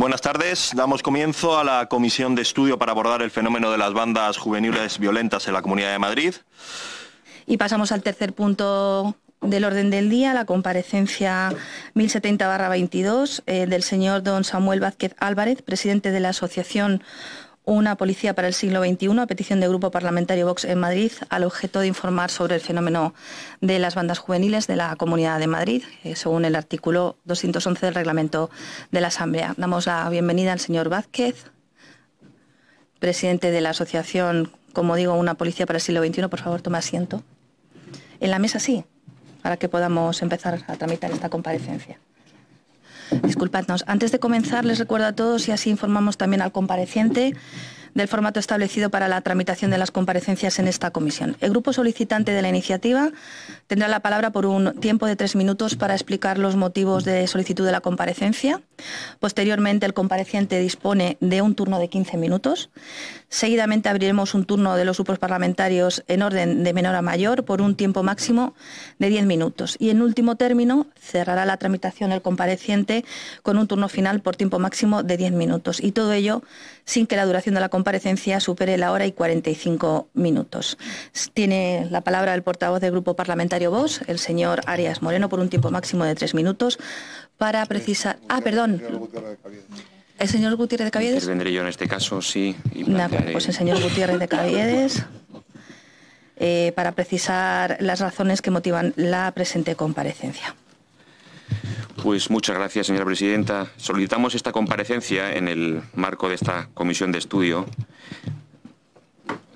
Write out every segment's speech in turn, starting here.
Buenas tardes. Damos comienzo a la comisión de estudio para abordar el fenómeno de las bandas juveniles violentas en la Comunidad de Madrid. Y pasamos al tercer punto del orden del día, la comparecencia 1070/22 del señor don Samuel Vázquez Álvarez, presidente de la Asociación Una Policía para el Siglo XXI, a petición del Grupo Parlamentario Vox en Madrid, al objeto de informar sobre el fenómeno de las bandas juveniles de la Comunidad de Madrid, según el artículo 211 del reglamento de la Asamblea. Damos la bienvenida al señor Vázquez, presidente de la Asociación, como digo, Una Policía para el Siglo XXI. Por favor, tome asiento. En la mesa sí, para que podamos empezar a tramitar esta comparecencia. Disculpadnos. Antes de comenzar, les recuerdo a todos, y así informamos también al compareciente, del formato establecido para la tramitación de las comparecencias en esta comisión. El grupo solicitante de la iniciativa tendrá la palabra por un tiempo de 3 minutos para explicar los motivos de solicitud de la comparecencia. Posteriormente, el compareciente dispone de un turno de 15 minutos. Seguidamente abriremos un turno de los grupos parlamentarios en orden de menor a mayor por un tiempo máximo de 10 minutos. Y en último término, cerrará la tramitación el compareciente con un turno final por tiempo máximo de 10 minutos. Y todo ello sin que la duración de la comparecencia supere la hora y 45 minutos. Tiene la palabra el portavoz del Grupo Parlamentario Vox, el señor Arias Moreno, por un tiempo máximo de 3 minutos para precisar... perdón. ¿El señor Gutiérrez de Caviedes? Intervendré yo en este caso, sí. Y de acuerdo, pues el señor Gutiérrez de Caviedes, para precisar las razones que motivan la presente comparecencia. Pues muchas gracias, señora presidenta. Solicitamos esta comparecencia en el marco de esta comisión de estudio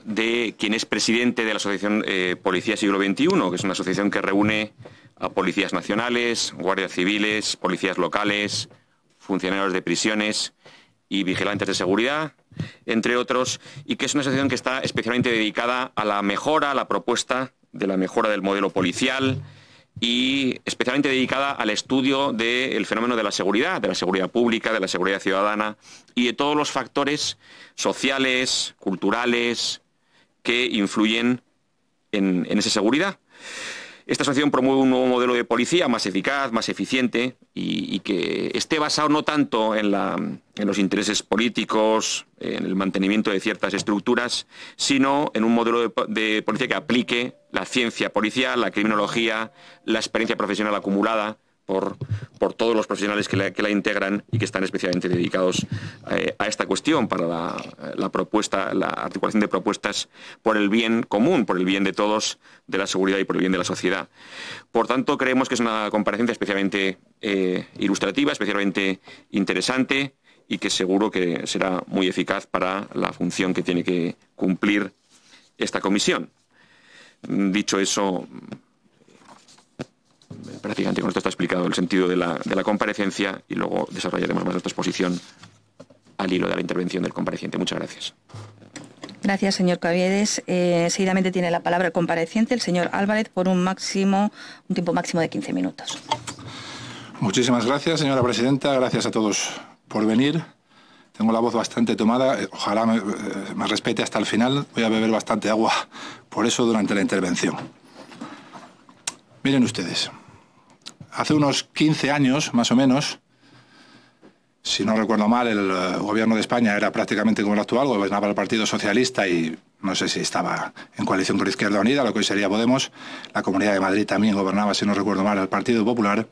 de quien es presidente de la Asociación Policía Siglo XXI, que es una asociación que reúne a policías nacionales, guardias civiles, policías locales, funcionarios de prisiones y vigilantes de seguridad, entre otros, y que es una asociación que está especialmente dedicada a la mejora, a la propuesta de la mejora del modelo policial y especialmente dedicada al estudio del fenómeno de la seguridad pública, de la seguridad ciudadana y de todos los factores sociales, culturales, que influyen en esa seguridad. Esta asociación promueve un nuevo modelo de policía más eficaz, más eficiente y que esté basado no tanto en los intereses políticos, en el mantenimiento de ciertas estructuras, sino en un modelo de policía que aplique la ciencia policial, la criminología, la experiencia profesional acumulada por todos los profesionales que la integran y que están especialmente dedicados a esta cuestión para la propuesta, la articulación de propuestas por el bien común, por el bien de todos, de la seguridad y por el bien de la sociedad. Por tanto, creemos que es una comparecencia especialmente ilustrativa, especialmente interesante y que seguro que será muy eficaz para la función que tiene que cumplir esta comisión. Dicho eso, prácticamente con esto está explicado el sentido de la comparecencia y luego desarrollaremos más nuestra exposición al hilo de la intervención del compareciente. Muchas gracias. Gracias, señor Caviedes. Seguidamente tiene la palabra el compareciente, el señor Álvarez, por un tiempo máximo de 15 minutos. Muchísimas gracias, señora presidenta. Gracias a todos por venir. Tengo la voz bastante tomada. Ojalá me respete hasta el final. Voy a beber bastante agua por eso durante la intervención. Miren ustedes. Hace unos 15 años, más o menos, si no recuerdo mal, el gobierno de España era prácticamente como el actual, gobernaba el Partido Socialista y no sé si estaba en coalición con Izquierda Unida, lo que hoy sería Podemos. La Comunidad de Madrid también gobernaba, si no recuerdo mal, el Partido Popular.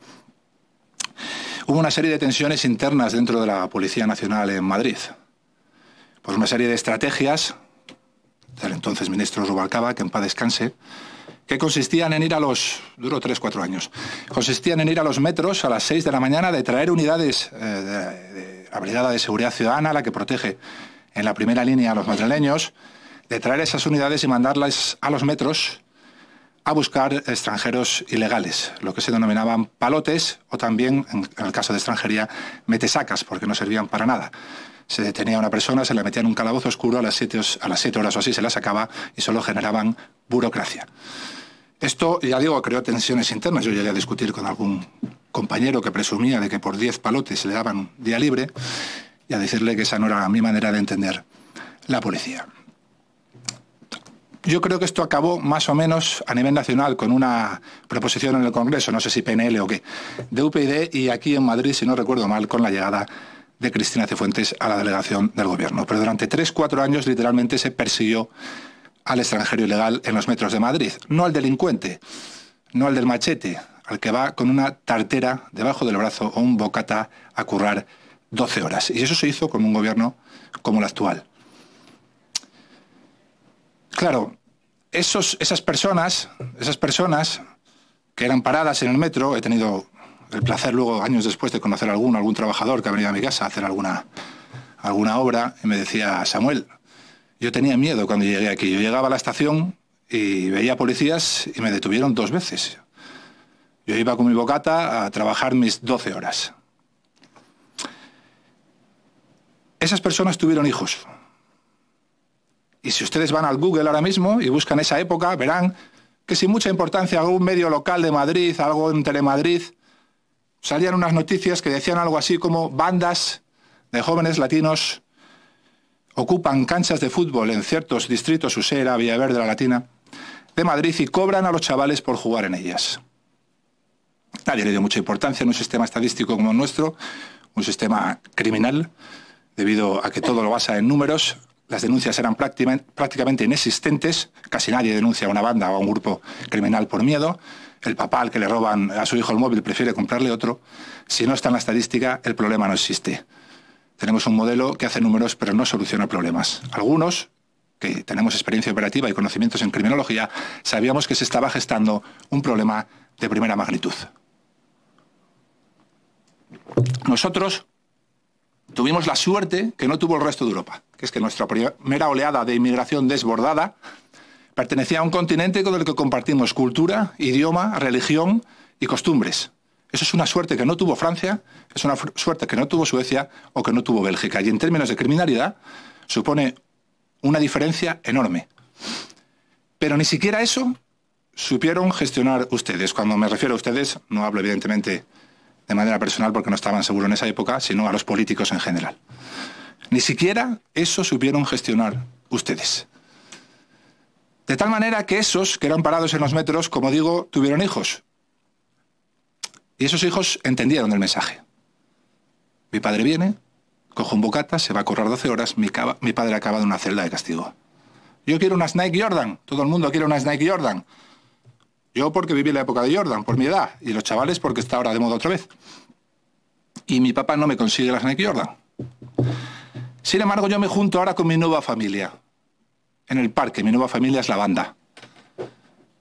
Hubo una serie de tensiones internas dentro de la Policía Nacional en Madrid. Pues una serie de estrategias del entonces ministro Rubalcaba, que en paz descanse, que consistían en ir duró 3-4 años, consistían en ir a los metros a las 6 de la mañana, de traer unidades de la Brigada de Seguridad Ciudadana, la que protege en la primera línea a los madrileños, de traer esas unidades y mandarlas a los metros a buscar extranjeros ilegales, lo que se denominaban palotes o también, en el caso de extranjería, metesacas, porque no servían para nada. Se detenía a una persona, se la metía en un calabozo oscuro, a las 7 horas o así se la sacaba y solo generaban burocracia. Esto, ya digo, creó tensiones internas. Yo llegué a discutir con algún compañero que presumía de que por 10 palotes le daban día libre y a decirle que esa no era mi manera de entender la policía. Yo creo que esto acabó más o menos a nivel nacional con una proposición en el Congreso, no sé si PNL o qué, de UPyD y aquí en Madrid, si no recuerdo mal, con la llegada de Cristina Cifuentes a la delegación del gobierno. Pero durante 3-4 años literalmente se persiguió al extranjero ilegal en los metros de Madrid. No al delincuente, no al del machete, al que va con una tartera debajo del brazo o un bocata a currar 12 horas. Y eso se hizo con un gobierno como el actual. Claro, esas personas que eran paradas en el metro, he tenido el placer luego, años después, de conocer a algún trabajador que ha venido a mi casa a hacer alguna obra, y me decía: Samuel, yo tenía miedo cuando llegué aquí. Yo llegaba a la estación y veía policías y me detuvieron 2 veces. Yo iba con mi bocata a trabajar mis 12 horas. Esas personas tuvieron hijos. Y si ustedes van al Google ahora mismo y buscan esa época, verán que sin mucha importancia algún medio local de Madrid, algo en Telemadrid, salían unas noticias que decían algo así como: bandas de jóvenes latinos ocupan canchas de fútbol en ciertos distritos, Usera, Villaverde, La Latina, de Madrid, y cobran a los chavales por jugar en ellas. Nadie le dio mucha importancia en un sistema estadístico como el nuestro, un sistema criminal, debido a que todo lo basa en números. Las denuncias eran prácticamente inexistentes, casi nadie denuncia a una banda o a un grupo criminal por miedo. El papá al que le roban a su hijo el móvil prefiere comprarle otro. Si no está en la estadística, el problema no existe. Tenemos un modelo que hace números pero no soluciona problemas. Algunos, que tenemos experiencia operativa y conocimientos en criminología, sabíamos que se estaba gestando un problema de primera magnitud. Nosotros tuvimos la suerte que no tuvo el resto de Europa, que es que nuestra primera oleada de inmigración desbordada pertenecía a un continente con el que compartimos cultura, idioma, religión y costumbres. Eso es una suerte que no tuvo Francia, es una suerte que no tuvo Suecia o que no tuvo Bélgica. Y en términos de criminalidad supone una diferencia enorme. Pero ni siquiera eso supieron gestionar ustedes. Cuando me refiero a ustedes, no hablo evidentemente de manera personal porque no estaban seguros en esa época, sino a los políticos en general. Ni siquiera eso supieron gestionar ustedes. De tal manera que esos que eran parados en los metros, como digo, tuvieron hijos. Y esos hijos entendieron el mensaje. Mi padre viene, coge un bocata, se va a correr 12 horas, mi padre acaba de una celda de castigo. Yo quiero una Nike Jordan, todo el mundo quiere una Nike Jordan. Yo porque viví la época de Jordan, por mi edad, y los chavales porque está ahora de moda otra vez. Y mi papá no me consigue las Nike Jordan. Sin embargo, yo me junto ahora con mi nueva familia. En el parque, mi nueva familia es la banda.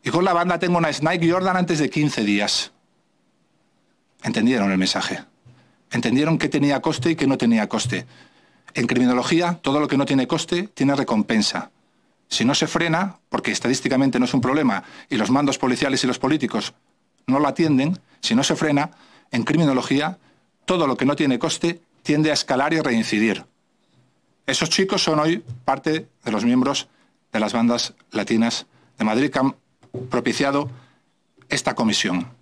Y con la banda tengo una Nike Jordan antes de 15 días. Entendieron el mensaje. Entendieron qué tenía coste y qué no tenía coste. En criminología, todo lo que no tiene coste tiene recompensa. Si no se frena, porque estadísticamente no es un problema, y los mandos policiales y los políticos no lo atienden, si no se frena, en criminología, todo lo que no tiene coste tiende a escalar y reincidir. Esos chicos son hoy parte de los miembros de las bandas latinas de Madrid que han propiciado esta comisión.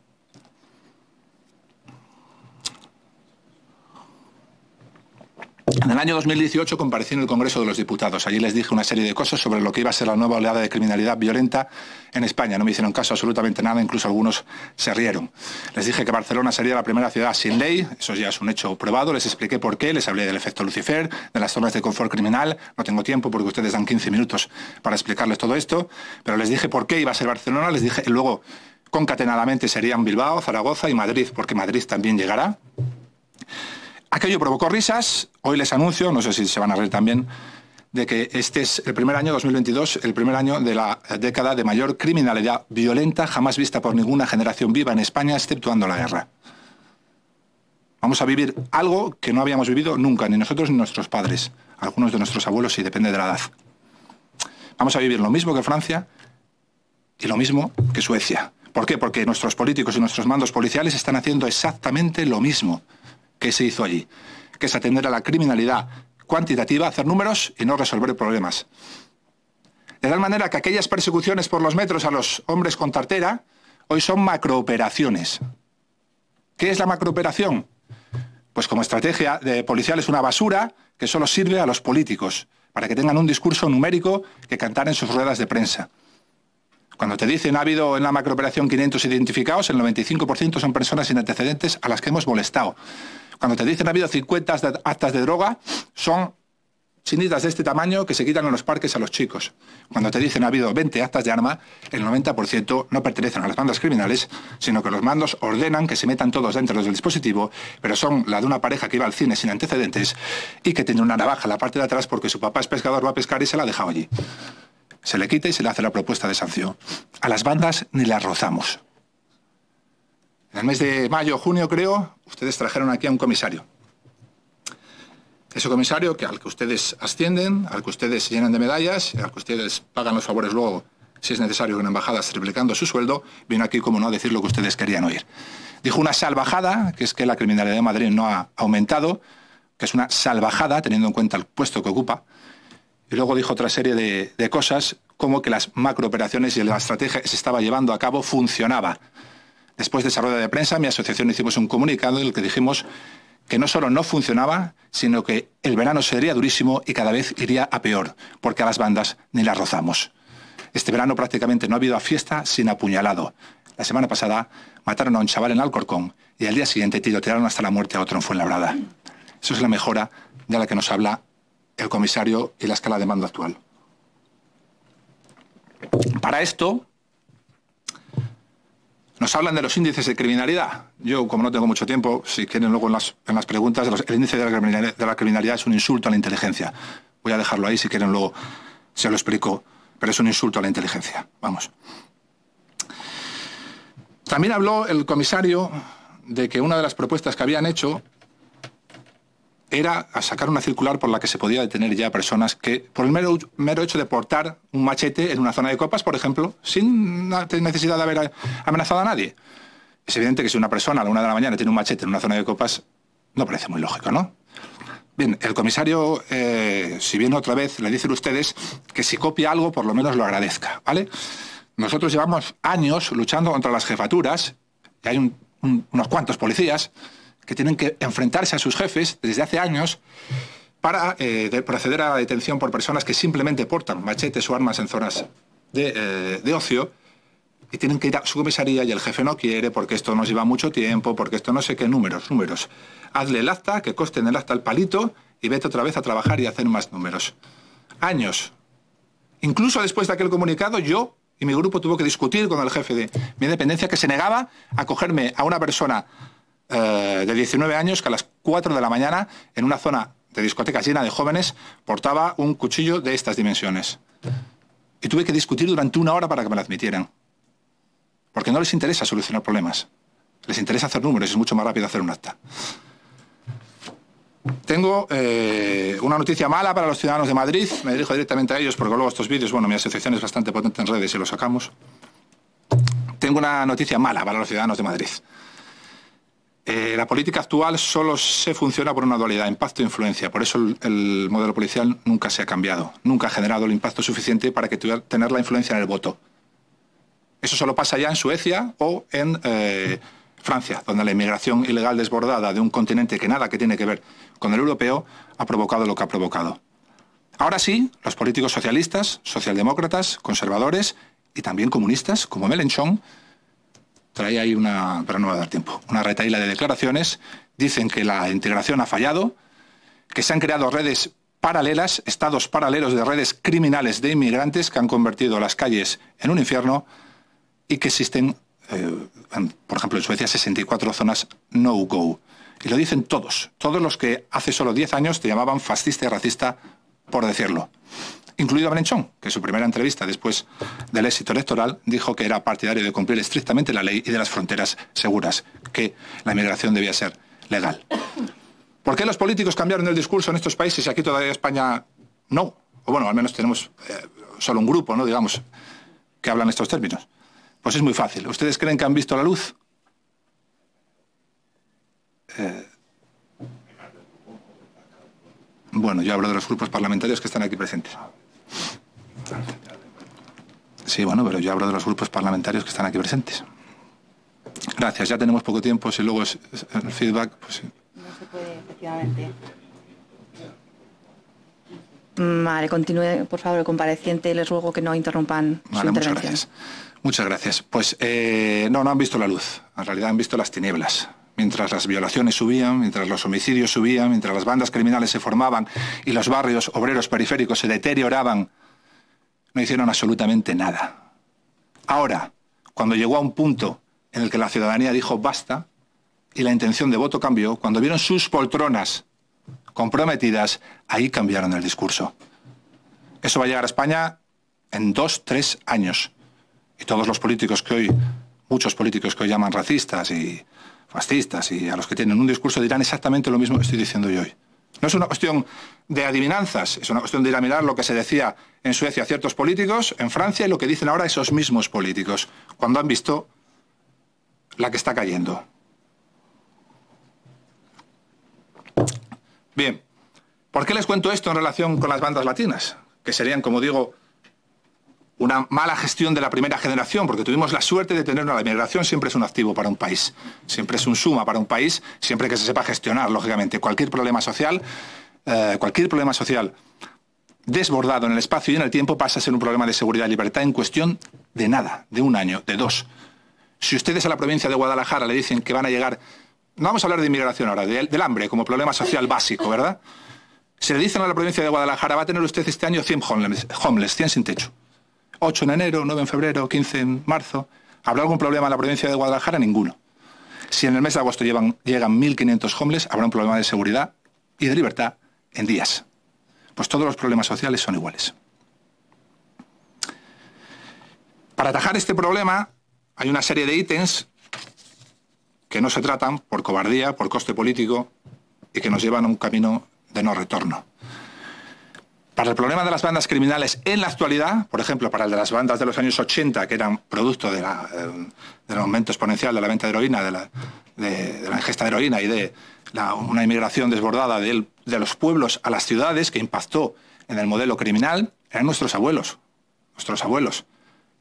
En el año 2018 comparecí en el Congreso de los Diputados. Allí les dije una serie de cosas sobre lo que iba a ser la nueva oleada de criminalidad violenta en España. No me hicieron caso absolutamente nada, incluso algunos se rieron. Les dije que Barcelona sería la primera ciudad sin ley, eso ya es un hecho probado. Les expliqué por qué, les hablé del efecto Lucifer, de las zonas de confort criminal. No tengo tiempo porque ustedes dan 15 minutos para explicarles todo esto, pero les dije por qué iba a ser Barcelona, les dije luego concatenadamente serían Bilbao, Zaragoza y Madrid, porque Madrid también llegará. Aquello provocó risas. Hoy les anuncio, no sé si se van a reír también, de que este es el primer año, 2022, el primer año de la década de mayor criminalidad violenta jamás vista por ninguna generación viva en España, exceptuando la guerra. Vamos a vivir algo que no habíamos vivido nunca, ni nosotros ni nuestros padres. Algunos de nuestros abuelos sí, depende de la edad. Vamos a vivir lo mismo que Francia y lo mismo que Suecia. ¿Por qué? Porque nuestros políticos y nuestros mandos policiales están haciendo exactamente lo mismo que se hizo allí, que es atender a la criminalidad cuantitativa, hacer números y no resolver problemas. De tal manera que aquellas persecuciones por los metros a los hombres con tartera hoy son macrooperaciones. ¿Qué es la macrooperación? Pues como estrategia de policial es una basura que solo sirve a los políticos para que tengan un discurso numérico que cantar en sus ruedas de prensa. Cuando te dicen ha habido en la macrooperación 500 identificados, el 95% son personas sin antecedentes a las que hemos molestado. Cuando te dicen ha habido 50 actas de droga, son chinitas de este tamaño que se quitan en los parques a los chicos. Cuando te dicen ha habido 20 actas de arma, el 90% no pertenecen a las bandas criminales, sino que los mandos ordenan que se metan todos dentro del dispositivo, pero son la de una pareja que iba al cine sin antecedentes y que tiene una navaja en la parte de atrás porque su papá es pescador, va a pescar y se la ha dejado allí. Se le quita y se le hace la propuesta de sanción. A las bandas ni las rozamos. En el mes de mayo o junio, creo, ustedes trajeron aquí a un comisario. Ese comisario al que ustedes ascienden, al que ustedes llenan de medallas, al que ustedes pagan los favores luego, si es necesario, en embajadas triplicando su sueldo, vino aquí, como no, a decir lo que ustedes querían oír. Dijo una salvajada, que es que la criminalidad de Madrid no ha aumentado, que es una salvajada teniendo en cuenta el puesto que ocupa. Y luego dijo otra serie de cosas, como que las macrooperaciones y la estrategia que se estaba llevando a cabo funcionaba. Después de esa rueda de prensa, mi asociación hicimos un comunicado en el que dijimos que no solo no funcionaba, sino que el verano sería durísimo y cada vez iría a peor, porque a las bandas ni las rozamos. Este verano prácticamente no ha habido fiesta sin apuñalado. La semana pasada mataron a un chaval en Alcorcón y al día siguiente tirotearon hasta la muerte a otro en Fuenlabrada. Eso es la mejora de la que nos habla el comisario y la escala de mando actual. Para esto, nos hablan de los índices de criminalidad. Yo, como no tengo mucho tiempo, si quieren luego en las preguntas, el índice de la criminalidad es un insulto a la inteligencia. Voy a dejarlo ahí, si quieren luego se lo explico, pero es un insulto a la inteligencia. Vamos. También habló el comisario de que una de las propuestas que habían hecho era a sacar una circular por la que se podía detener ya personas que, por el mero hecho de portar un machete en una zona de copas, por ejemplo, sin necesidad de haber amenazado a nadie. Es evidente que si una persona a la 1 de la mañana tiene un machete en una zona de copas, no parece muy lógico, ¿no? Bien, el comisario, si viene otra vez, le dicen ustedes que si copia algo, por lo menos lo agradezca, ¿vale? Nosotros llevamos años luchando contra las jefaturas, y hay unos cuantos policías que tienen que enfrentarse a sus jefes desde hace años para proceder a la detención por personas que simplemente portan machetes o armas en zonas de ocio y tienen que ir a su comisaría y el jefe no quiere porque esto nos lleva mucho tiempo, porque esto no sé qué números. Hazle el acta, que coste en el acta el palito y vete otra vez a trabajar y a hacer más números. Años. Incluso después de aquel comunicado, yo y mi grupo tuvo que discutir con el jefe de mi dependencia que se negaba a cogerme a una persona de 19 años que a las 4 de la mañana en una zona de discoteca llena de jóvenes portaba un cuchillo de estas dimensiones. Y tuve que discutir durante 1 hora para que me lo admitieran. Porque no les interesa solucionar problemas. Les interesa hacer números, es mucho más rápido hacer un acta. Tengo una noticia mala para los ciudadanos de Madrid. Me dirijo directamente a ellos porque luego estos vídeos, bueno, mi asociación es bastante potente en redes y los sacamos. Tengo una noticia mala para los ciudadanos de Madrid. La política actual solo se funciona por una dualidad, impacto e influencia. Por eso el modelo policial nunca se ha cambiado. Nunca ha generado el impacto suficiente para que tener la influencia en el voto. Eso solo pasa ya en Suecia o en Francia, donde la inmigración ilegal desbordada de un continente que nada que tiene que ver con el europeo ha provocado lo que ha provocado. Ahora sí, los políticos socialistas, socialdemócratas, conservadores y también comunistas, como Mélenchon, trae ahí pero no va a dar tiempo, una retahíla de declaraciones. Dicen que la integración ha fallado, que se han creado redes paralelas, estados paralelos de redes criminales de inmigrantes que han convertido las calles en un infierno y que existen, por ejemplo, en Suecia, 64 zonas no-go. Y lo dicen todos los que hace solo 10 años te llamaban fascista y racista por decirlo. Incluido Mélenchon, que en su primera entrevista después del éxito electoral dijo que era partidario de cumplir estrictamente la ley y de las fronteras seguras, que la inmigración debía ser legal. ¿Por qué los políticos cambiaron el discurso en estos países y aquí todavía España no? O bueno, al menos tenemos solo un grupo, ¿no? Digamos, que hablan estos términos. Pues es muy fácil. ¿Ustedes creen que han visto la luz? Bueno, yo hablo de los grupos parlamentarios que están aquí presentes. Sí, bueno, pero yo hablo de los grupos parlamentarios que están aquí presentes. Gracias, ya tenemos poco tiempo, si luego es el feedback, pues sí. No se puede, efectivamente. Vale, continúe, por favor, el compareciente. Les ruego que no interrumpan su intervención. Muchas gracias. Pues no han visto la luz. En realidad han visto las tinieblas. mientras las violaciones subían, mientras los homicidios subían, mientras las bandas criminales se formaban y los barrios obreros periféricos se deterioraban, no hicieron absolutamente nada. Ahora, cuando llegó a un punto en el que la ciudadanía dijo basta y la intención de voto cambió, cuando vieron sus poltronas comprometidas, ahí cambiaron el discurso. Eso va a llegar a España en 2, 3 años. Y todos los políticos que hoy, muchos políticos que hoy llaman racistas y fascistas y a los que tienen un discurso dirán exactamente lo mismo que estoy diciendo yo hoy. No es una cuestión de adivinanzas, es una cuestión de ir a mirar lo que se decía en Suecia ciertos políticos, en Francia, y lo que dicen ahora esos mismos políticos, cuando han visto la que está cayendo. Bien, ¿por qué les cuento esto en relación con las bandas latinas? Que serían, como digo, una mala gestión de la primera generación, porque tuvimos la suerte de tener la inmigración, siempre es un activo para un país, siempre es un suma para un país, siempre que se sepa gestionar, lógicamente. Cualquier problema social desbordado en el espacio y en el tiempo pasa a ser un problema de seguridad y libertad en cuestión de nada, de 1 año, de 2. Si ustedes a la provincia de Guadalajara le dicen que van a llegar, no vamos a hablar de inmigración ahora, del hambre como problema social básico, ¿verdad? Se le dicen a la provincia de Guadalajara, va a tener usted este año 100 homeless, 100 sin techo. 8 en enero, 9 en febrero, 15 en marzo. ¿Habrá algún problema en la provincia de Guadalajara? Ninguno. Si en el mes de agosto llegan 1.500 homeless, habrá un problema de seguridad y de libertad en días. Pues todos los problemas sociales son iguales. Para atajar este problema hay una serie de ítems que no se tratan por cobardía, por coste político y que nos llevan a un camino de no retorno. Para el problema de las bandas criminales en la actualidad, por ejemplo, para el de las bandas de los años 80, que eran producto del aumento exponencial de la venta de heroína, de la ingesta de heroína y de una inmigración desbordada de los pueblos a las ciudades, que impactó en el modelo criminal, eran nuestros abuelos.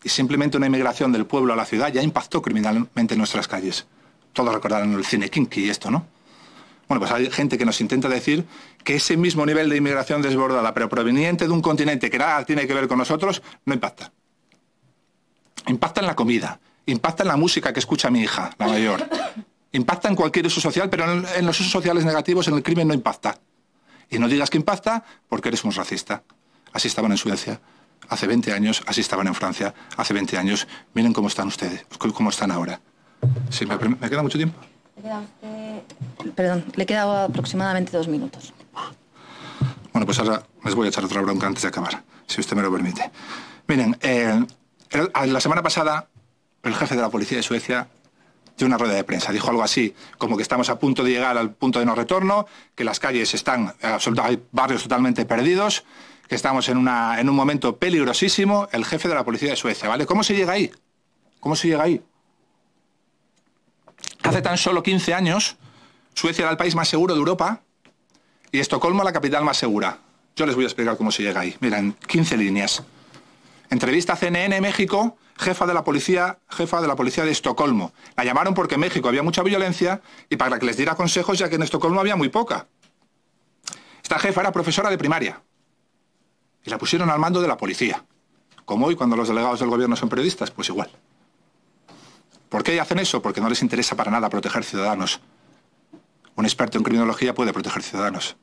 Y simplemente una inmigración del pueblo a la ciudad ya impactó criminalmente en nuestras calles. Todos recordarán el cine kinky y esto, ¿no? Bueno, pues hay gente que nos intenta decir que ese mismo nivel de inmigración desbordada, pero proveniente de un continente que nada tiene que ver con nosotros, no impacta. Impacta en la comida, impacta en la música que escucha mi hija, la mayor. Impacta en cualquier uso social, pero en los usos sociales negativos, en el crimen no impacta. Y no digas que impacta porque eres un racista. Así estaban en Suecia hace 20 años, así estaban en Francia hace 20 años. Miren cómo están ustedes, cómo están ahora. Sí, ¿me queda mucho tiempo? Le queda aproximadamente 2 minutos. Bueno, pues ahora les voy a echar otra bronca antes de acabar, si usted me lo permite. Miren, la semana pasada el jefe de la policía de Suecia dio una rueda de prensa. Dijo algo así, como que estamos a punto de llegar al punto de no retorno, que las calles están, hay barrios totalmente perdidos, que estamos en un momento peligrosísimo. El jefe de la policía de Suecia, ¿vale? ¿Cómo se llega ahí? ¿Cómo se llega ahí? Hace tan solo 15 años, Suecia era el país más seguro de Europa y Estocolmo la capital más segura. Yo les voy a explicar cómo se llega ahí. Miren, 15 líneas. Entrevista a CNN México, jefa de la policía de Estocolmo. La llamaron porque en México había mucha violencia y para que les diera consejos, ya que en Estocolmo había muy poca. Esta jefa era profesora de primaria y la pusieron al mando de la policía. Como hoy, cuando los delegados del gobierno son periodistas, pues igual. ¿Por qué hacen eso? Porque no les interesa para nada proteger ciudadanos. Un experto en criminología puede proteger ciudadanos.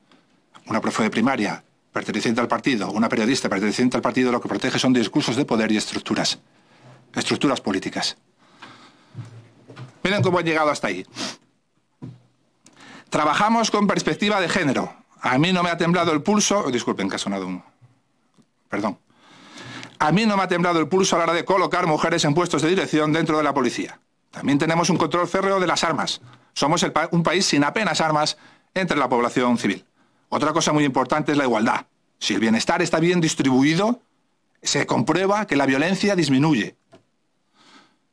Una profe de primaria perteneciente al partido, una periodista perteneciente al partido, lo que protege son discursos de poder y estructuras políticas. Miren cómo han llegado hasta ahí. Trabajamos con perspectiva de género. A mí no me ha temblado el pulso... Disculpen, que ha sonado un... Perdón. A mí no me ha temblado el pulso a la hora de colocar mujeres en puestos de dirección dentro de la policía. También tenemos un control férreo de las armas. Somos un país sin apenas armas entre la población civil. Otra cosa muy importante es la igualdad. Si el bienestar está bien distribuido, se comprueba que la violencia disminuye.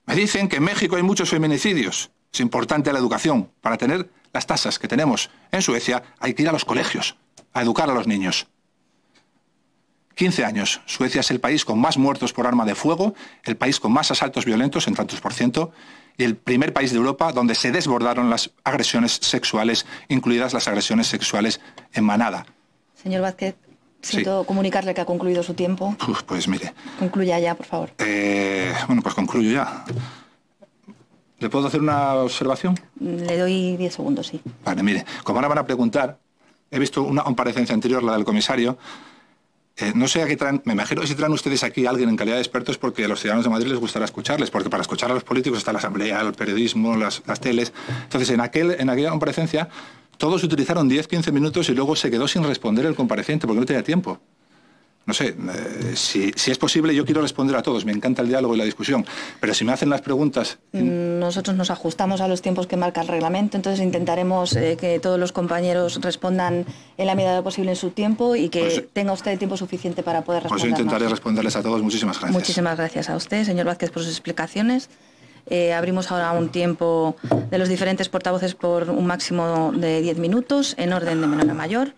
Me dicen que en México hay muchos feminicidios. Es importante la educación. Para tener las tasas que tenemos en Suecia, hay que ir a los colegios, a educar a los niños. 15 años. Suecia es el país con más muertos por arma de fuego, el país con más asaltos violentos, en tantos por ciento, y el primer país de Europa donde se desbordaron las agresiones sexuales, incluidas las agresiones sexuales en manada. Señor Vázquez, siento comunicarle que ha concluido su tiempo. Pues mire. Concluya ya, por favor. Bueno, pues concluyo ya. ¿Le puedo hacer una observación? Le doy 10 segundos, sí. Vale, mire, como ahora van a preguntar, he visto una comparecencia anterior, la del comisario. No sé a qué traen, me imagino que si traen ustedes aquí a alguien en calidad de expertos porque a los ciudadanos de Madrid les gustará escucharles, porque para escuchar a los políticos está la asamblea, el periodismo, las teles. Entonces, en aquella comparecencia, todos utilizaron 10-15 minutos y luego se quedó sin responder el compareciente porque no tenía tiempo. No sé, si es posible, yo quiero responder a todos. Me encanta el diálogo y la discusión. Pero si me hacen las preguntas... Nosotros nos ajustamos a los tiempos que marca el reglamento, entonces intentaremos que todos los compañeros respondan en la medida de lo posible en su tiempo y que tenga usted tiempo suficiente para poder responder. Pues yo intentaré responderles a todos. Muchísimas gracias. Muchísimas gracias a usted, señor Vázquez, por sus explicaciones. Abrimos ahora un tiempo de los diferentes portavoces por un máximo de 10 minutos, en orden de menor a mayor.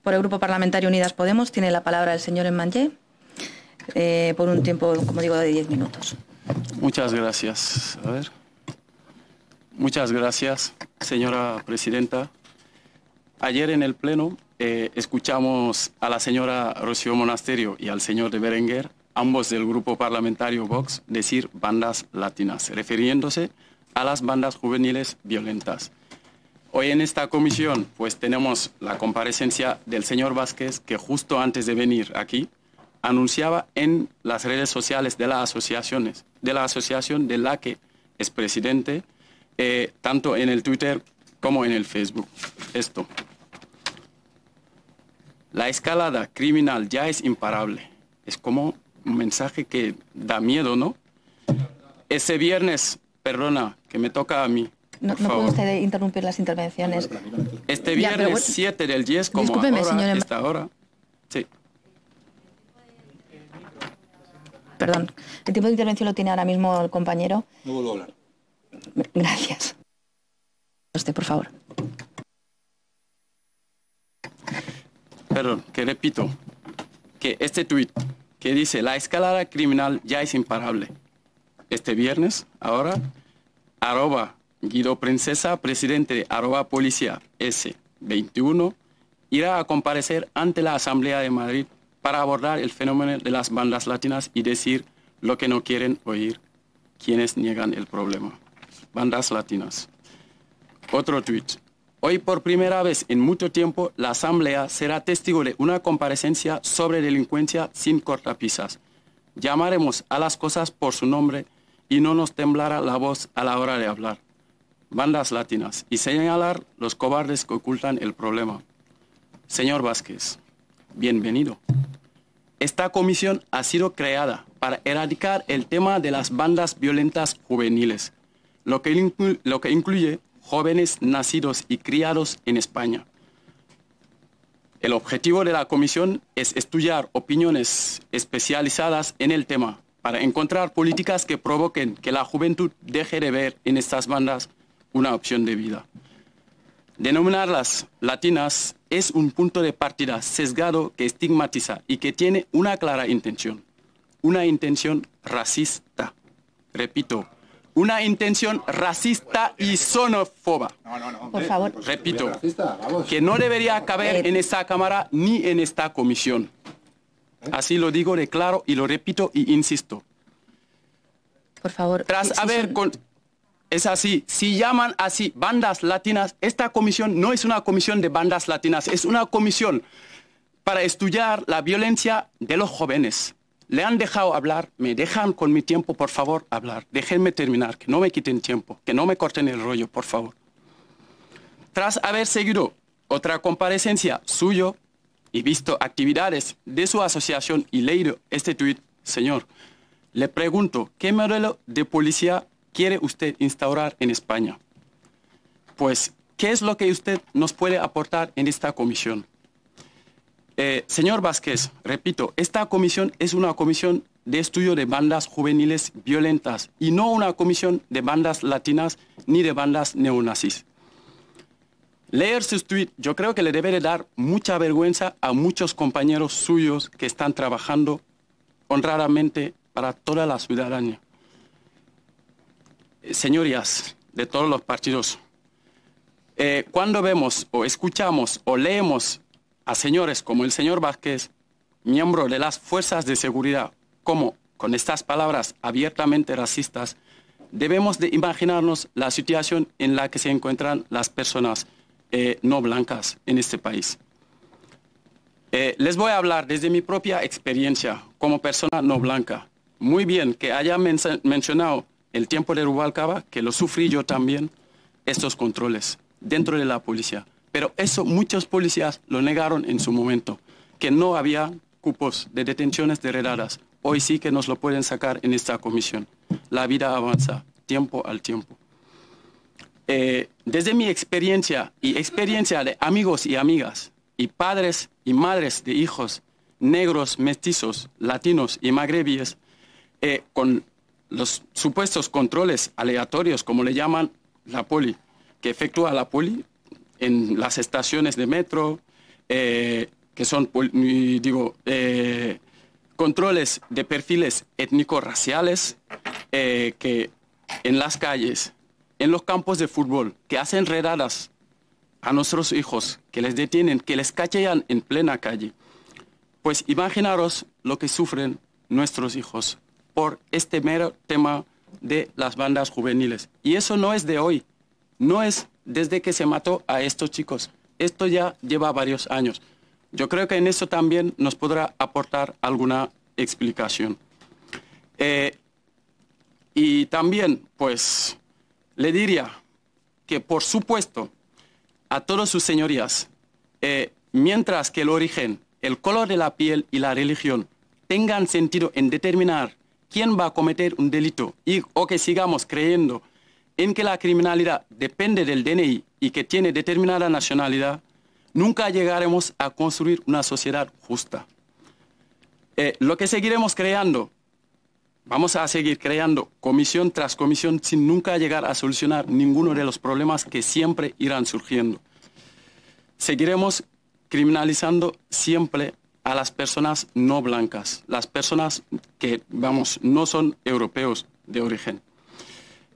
Por el Grupo Parlamentario Unidas Podemos tiene la palabra el señor Emmanyer, por un tiempo, como digo, de 10 minutos. Muchas gracias. A ver. Muchas gracias, señora presidenta. Ayer en el Pleno escuchamos a la señora Rocío Monasterio y al señor de Berenguer, ambos del Grupo Parlamentario Vox, decir bandas latinas, refiriéndose a las bandas juveniles violentas. Hoy en esta comisión pues tenemos la comparecencia del señor Vázquez, que justo antes de venir aquí anunciaba en las redes sociales de las asociaciones, de la asociación de la que es presidente, tanto en el Twitter como en el Facebook. Esto. La escalada criminal ya es imparable. Es como un mensaje que da miedo, ¿no? Ese viernes, perdona, que me toca a mí. No puede usted interrumpir las intervenciones. Este viernes 7 del 10, como discúlpeme, ahora, señor esta hora. Sí. Perdón, el tiempo de intervención lo tiene ahora mismo el compañero. No vuelvo a hablar. Gracias. Usted, por favor. Perdón, que repito, que este tuit que dice la escalada criminal ya es imparable. Este viernes, ahora, @Guido Princesa, presidente de @Policía S21, irá a comparecer ante la Asamblea de Madrid para abordar el fenómeno de las bandas latinas y decir lo que no quieren oír quienes niegan el problema. Bandas latinas. Otro tuit. Hoy por primera vez en mucho tiempo la Asamblea será testigo de una comparecencia sobre delincuencia sin cortapisas. Llamaremos a las cosas por su nombre y no nos temblará la voz a la hora de hablar. Bandas latinas y señalar los cobardes que ocultan el problema. Señor Vázquez, bienvenido. Esta comisión ha sido creada para erradicar el tema de las bandas violentas juveniles, lo que incluye jóvenes nacidos y criados en España. El objetivo de la comisión es estudiar opiniones especializadas en el tema para encontrar políticas que provoquen que la juventud deje de ver en estas bandas una opción de vida. Denominarlas latinas es un punto de partida sesgado que estigmatiza y que tiene una clara intención. Una intención racista. Repito, una intención racista y xenófoba. No. Por favor. Repito, que no debería caber en esta Cámara ni en esta comisión. Así lo digo de claro y lo repito y insisto. Por favor. Tras haber... Es así, si llaman así bandas latinas, esta comisión no es una comisión de bandas latinas, es una comisión para estudiar la violencia de los jóvenes. Le han dejado hablar, me dejan con mi tiempo, por favor, hablar. Déjenme terminar, que no me quiten tiempo, que no me corten el rollo, por favor. Tras haber seguido otra comparecencia suyo y visto actividades de su asociación y leído este tuit, señor, le pregunto, ¿qué modelo de policía quiere usted instaurar en España? Pues, ¿qué es lo que usted nos puede aportar en esta comisión? Señor Vázquez, repito, esta comisión es una comisión de estudio de bandas juveniles violentas y no una comisión de bandas latinas ni de bandas neonazis. Leer sus tweets yo creo que le debe de dar mucha vergüenza a muchos compañeros suyos que están trabajando honradamente para toda la ciudadanía. Señorías de todos los partidos, cuando vemos o escuchamos o leemos a señores como el señor Vázquez, miembro de las fuerzas de seguridad, como con estas palabras abiertamente racistas, debemos de imaginarnos la situación en la que se encuentran las personas no blancas en este país. Les voy a hablar desde mi propia experiencia como persona no blanca. Muy bien que haya mencionado el tiempo de Rubalcaba, que lo sufrí yo también, estos controles dentro de la policía. Pero eso muchos policías lo negaron en su momento, que no había cupos de detenciones de redadas. Hoy sí que nos lo pueden sacar en esta comisión. La vida avanza, tiempo al tiempo. Desde mi experiencia y experiencia de amigos y amigas, y padres y madres de hijos negros, mestizos, latinos y magrebíes, con los supuestos controles aleatorios, como le llaman la poli, que efectúa la poli en las estaciones de metro, que son, controles de perfiles étnico-raciales, que en las calles, en los campos de fútbol, que hacen redadas a nuestros hijos, que les detienen, que les cachean en plena calle. Pues imaginaros lo que sufren nuestros hijos por este mero tema de las bandas juveniles. Y eso no es de hoy, no es desde que se mató a estos chicos. Esto ya lleva varios años. Yo creo que en eso también nos podrá aportar alguna explicación. Y también, pues, le diría que, por supuesto, a todas sus señorías, mientras que el origen, el color de la piel y la religión tengan sentido en determinar quién va a cometer un delito o que sigamos creyendo en que la criminalidad depende del DNI y que tiene determinada nacionalidad, nunca llegaremos a construir una sociedad justa. Lo que seguiremos creando, vamos a seguir creando comisión tras comisión sin nunca llegar a solucionar ninguno de los problemas que siempre irán surgiendo. Seguiremos criminalizando siempre a las personas no blancas, las personas que, no son europeos de origen.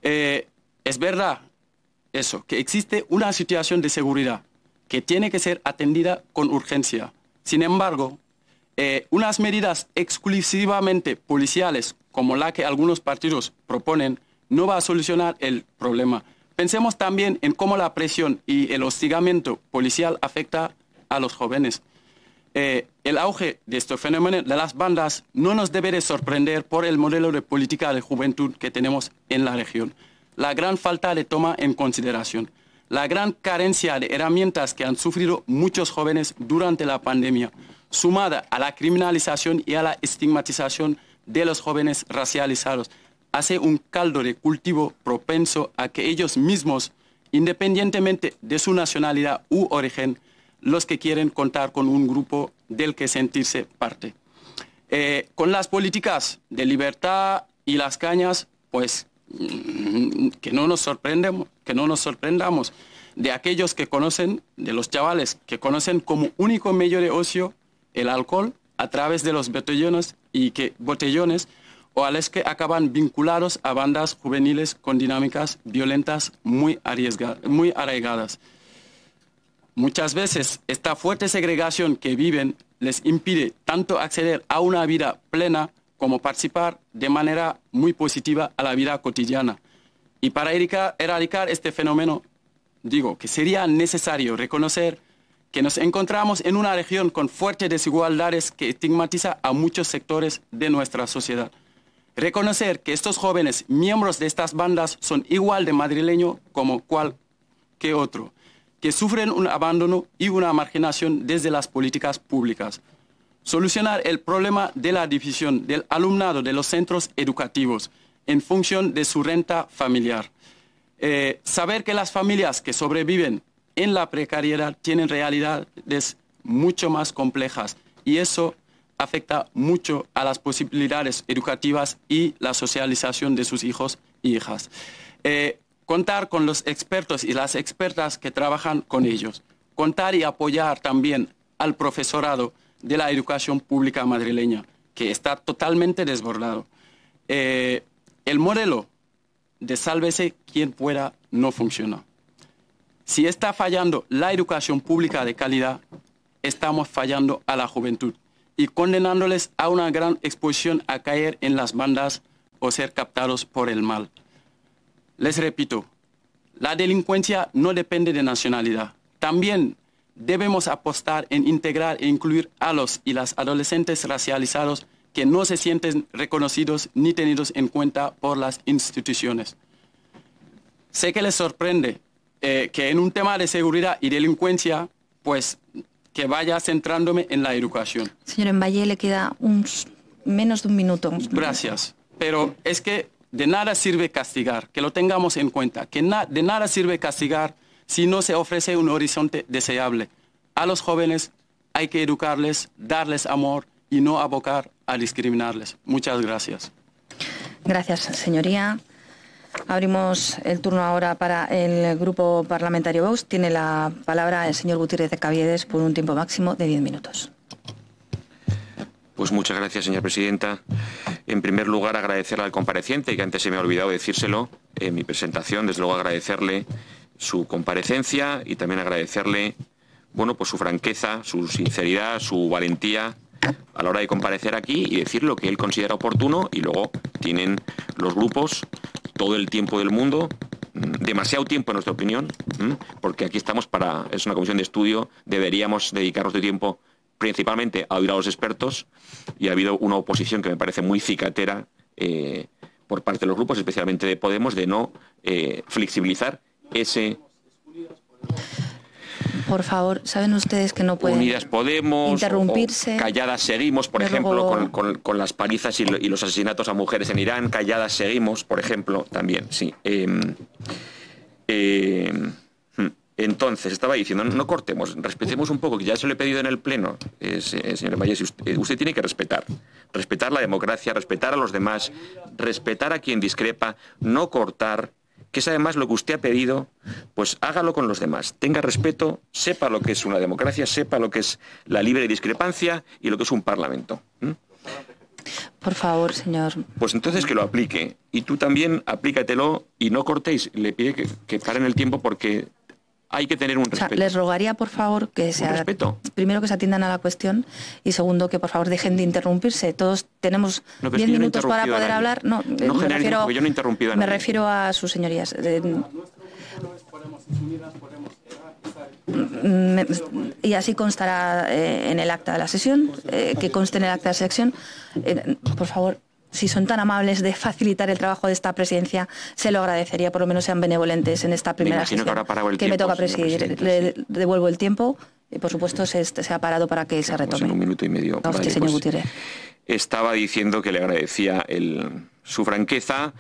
Es verdad eso, que existe una situación de seguridad que tiene que ser atendida con urgencia. Sin embargo, unas medidas exclusivamente policiales, como la que algunos partidos proponen, no va a solucionar el problema. Pensemos también en cómo la presión y el hostigamiento policial afecta a los jóvenes. El auge de este fenómeno de las bandas no nos debe de sorprender por el modelo de política de juventud que tenemos en la región. La gran falta de toma en consideración, la gran carencia de herramientas que han sufrido muchos jóvenes durante la pandemia, sumada a la criminalización y a la estigmatización de los jóvenes racializados, hace un caldo de cultivo propenso a que ellos mismos, independientemente de su nacionalidad u origen, los que quieren contar con un grupo del que sentirse parte. Con las políticas de libertad y las cañas, pues que no nos sorprendamos de aquellos que conocen, de los chavales que conocen como único medio de ocio el alcohol a través de los botellones o a los que acaban vinculados a bandas juveniles con dinámicas violentas muy arraigadas. Muchas veces esta fuerte segregación que viven les impide tanto acceder a una vida plena como participar de manera muy positiva a la vida cotidiana. Y para erradicar este fenómeno, digo que sería necesario reconocer que nos encontramos en una región con fuertes desigualdades que estigmatiza a muchos sectores de nuestra sociedad. Reconocer que estos jóvenes, miembros de estas bandas, son igual de madrileños como cualquier otro, que sufren un abandono y una marginación desde las políticas públicas. Solucionar el problema de la división del alumnado de los centros educativos en función de su renta familiar. Saber que las familias que sobreviven en la precariedad tienen realidades mucho más complejas y eso afecta mucho a las posibilidades educativas y la socialización de sus hijos y hijas. Contar con los expertos y las expertas que trabajan con ellos. Contar y apoyar también al profesorado de la educación pública madrileña, que está totalmente desbordado. El modelo de sálvese quien pueda no funciona. Si está fallando la educación pública de calidad, estamos fallando a la juventud y condenándoles a una gran exposición a caer en las bandas o ser captados por el mal. les repito, la delincuencia no depende de nacionalidad. También debemos apostar en integrar e incluir a los y las adolescentes racializados que no se sienten reconocidos ni tenidos en cuenta por las instituciones. Sé que les sorprende que en un tema de seguridad y delincuencia, pues que vaya centrándome en la educación. Señor Envalle, le queda menos de un minuto. Gracias. Pero es que de nada sirve castigar, que lo tengamos en cuenta, que de nada sirve castigar si no se ofrece un horizonte deseable. A los jóvenes hay que educarles, darles amor y no abocar a discriminarles. Muchas gracias. Gracias, señoría. Abrimos el turno ahora para el Grupo Parlamentario Vox. Tiene la palabra el señor Gutiérrez de Caviedes por un tiempo máximo de 10 minutos. Pues muchas gracias, señora presidenta. En primer lugar, agradecerle al compareciente, que antes se me ha olvidado decírselo en mi presentación. Desde luego, agradecerle su comparecencia y también agradecerle, bueno, pues su franqueza, su sinceridad, su valentía a la hora de comparecer aquí y decir lo que él considera oportuno, y luego tienen los grupos todo el tiempo del mundo, demasiado tiempo en nuestra opinión, porque aquí estamos es una comisión de estudio, deberíamos dedicar nuestro tiempo principalmente a oír a los expertos, y ha habido una oposición que me parece muy cicatera por parte de los grupos, especialmente de Podemos, de no flexibilizar ese... Por favor, saben ustedes que no pueden Unidas Podemos, interrumpirse. Calladas Seguimos, por ejemplo, con las palizas y los asesinatos a mujeres en Irán. Calladas Seguimos, por ejemplo, también, sí. Entonces, estaba diciendo, no cortemos, respetemos un poco, que ya se lo he pedido en el Pleno, señor Valle, usted tiene que respetar la democracia, respetar a los demás, respetar a quien discrepa, no cortar, que es además lo que usted ha pedido, pues hágalo con los demás. Tenga respeto, sepa lo que es una democracia, sepa lo que es la libre discrepancia y lo que es un parlamento. Por favor, señor. Pues entonces que lo aplique. Y tú también aplícatelo y no cortéis. Le pide que paren el tiempo porque hay que tener un respeto. O sea, les rogaría, por favor, que primero que se atiendan a la cuestión y segundo, que por favor dejen de interrumpirse. Todos tenemos 10 minutos para poder hablar. No, yo no he interrumpido a nadie. Me refiero a sus señorías. Y así constará en el acta de la sesión, que conste en el acta de la sesión. Por favor, si son tan amables de facilitar el trabajo de esta presidencia, se lo agradecería, por lo menos sean benevolentes en esta primera sesión que me toca presidir. Le devuelvo el tiempo y, por supuesto, se ha parado para que se retome. En un minuto y medio. A usted, señor Gutiérrez. Estaba diciendo que le agradecía su franqueza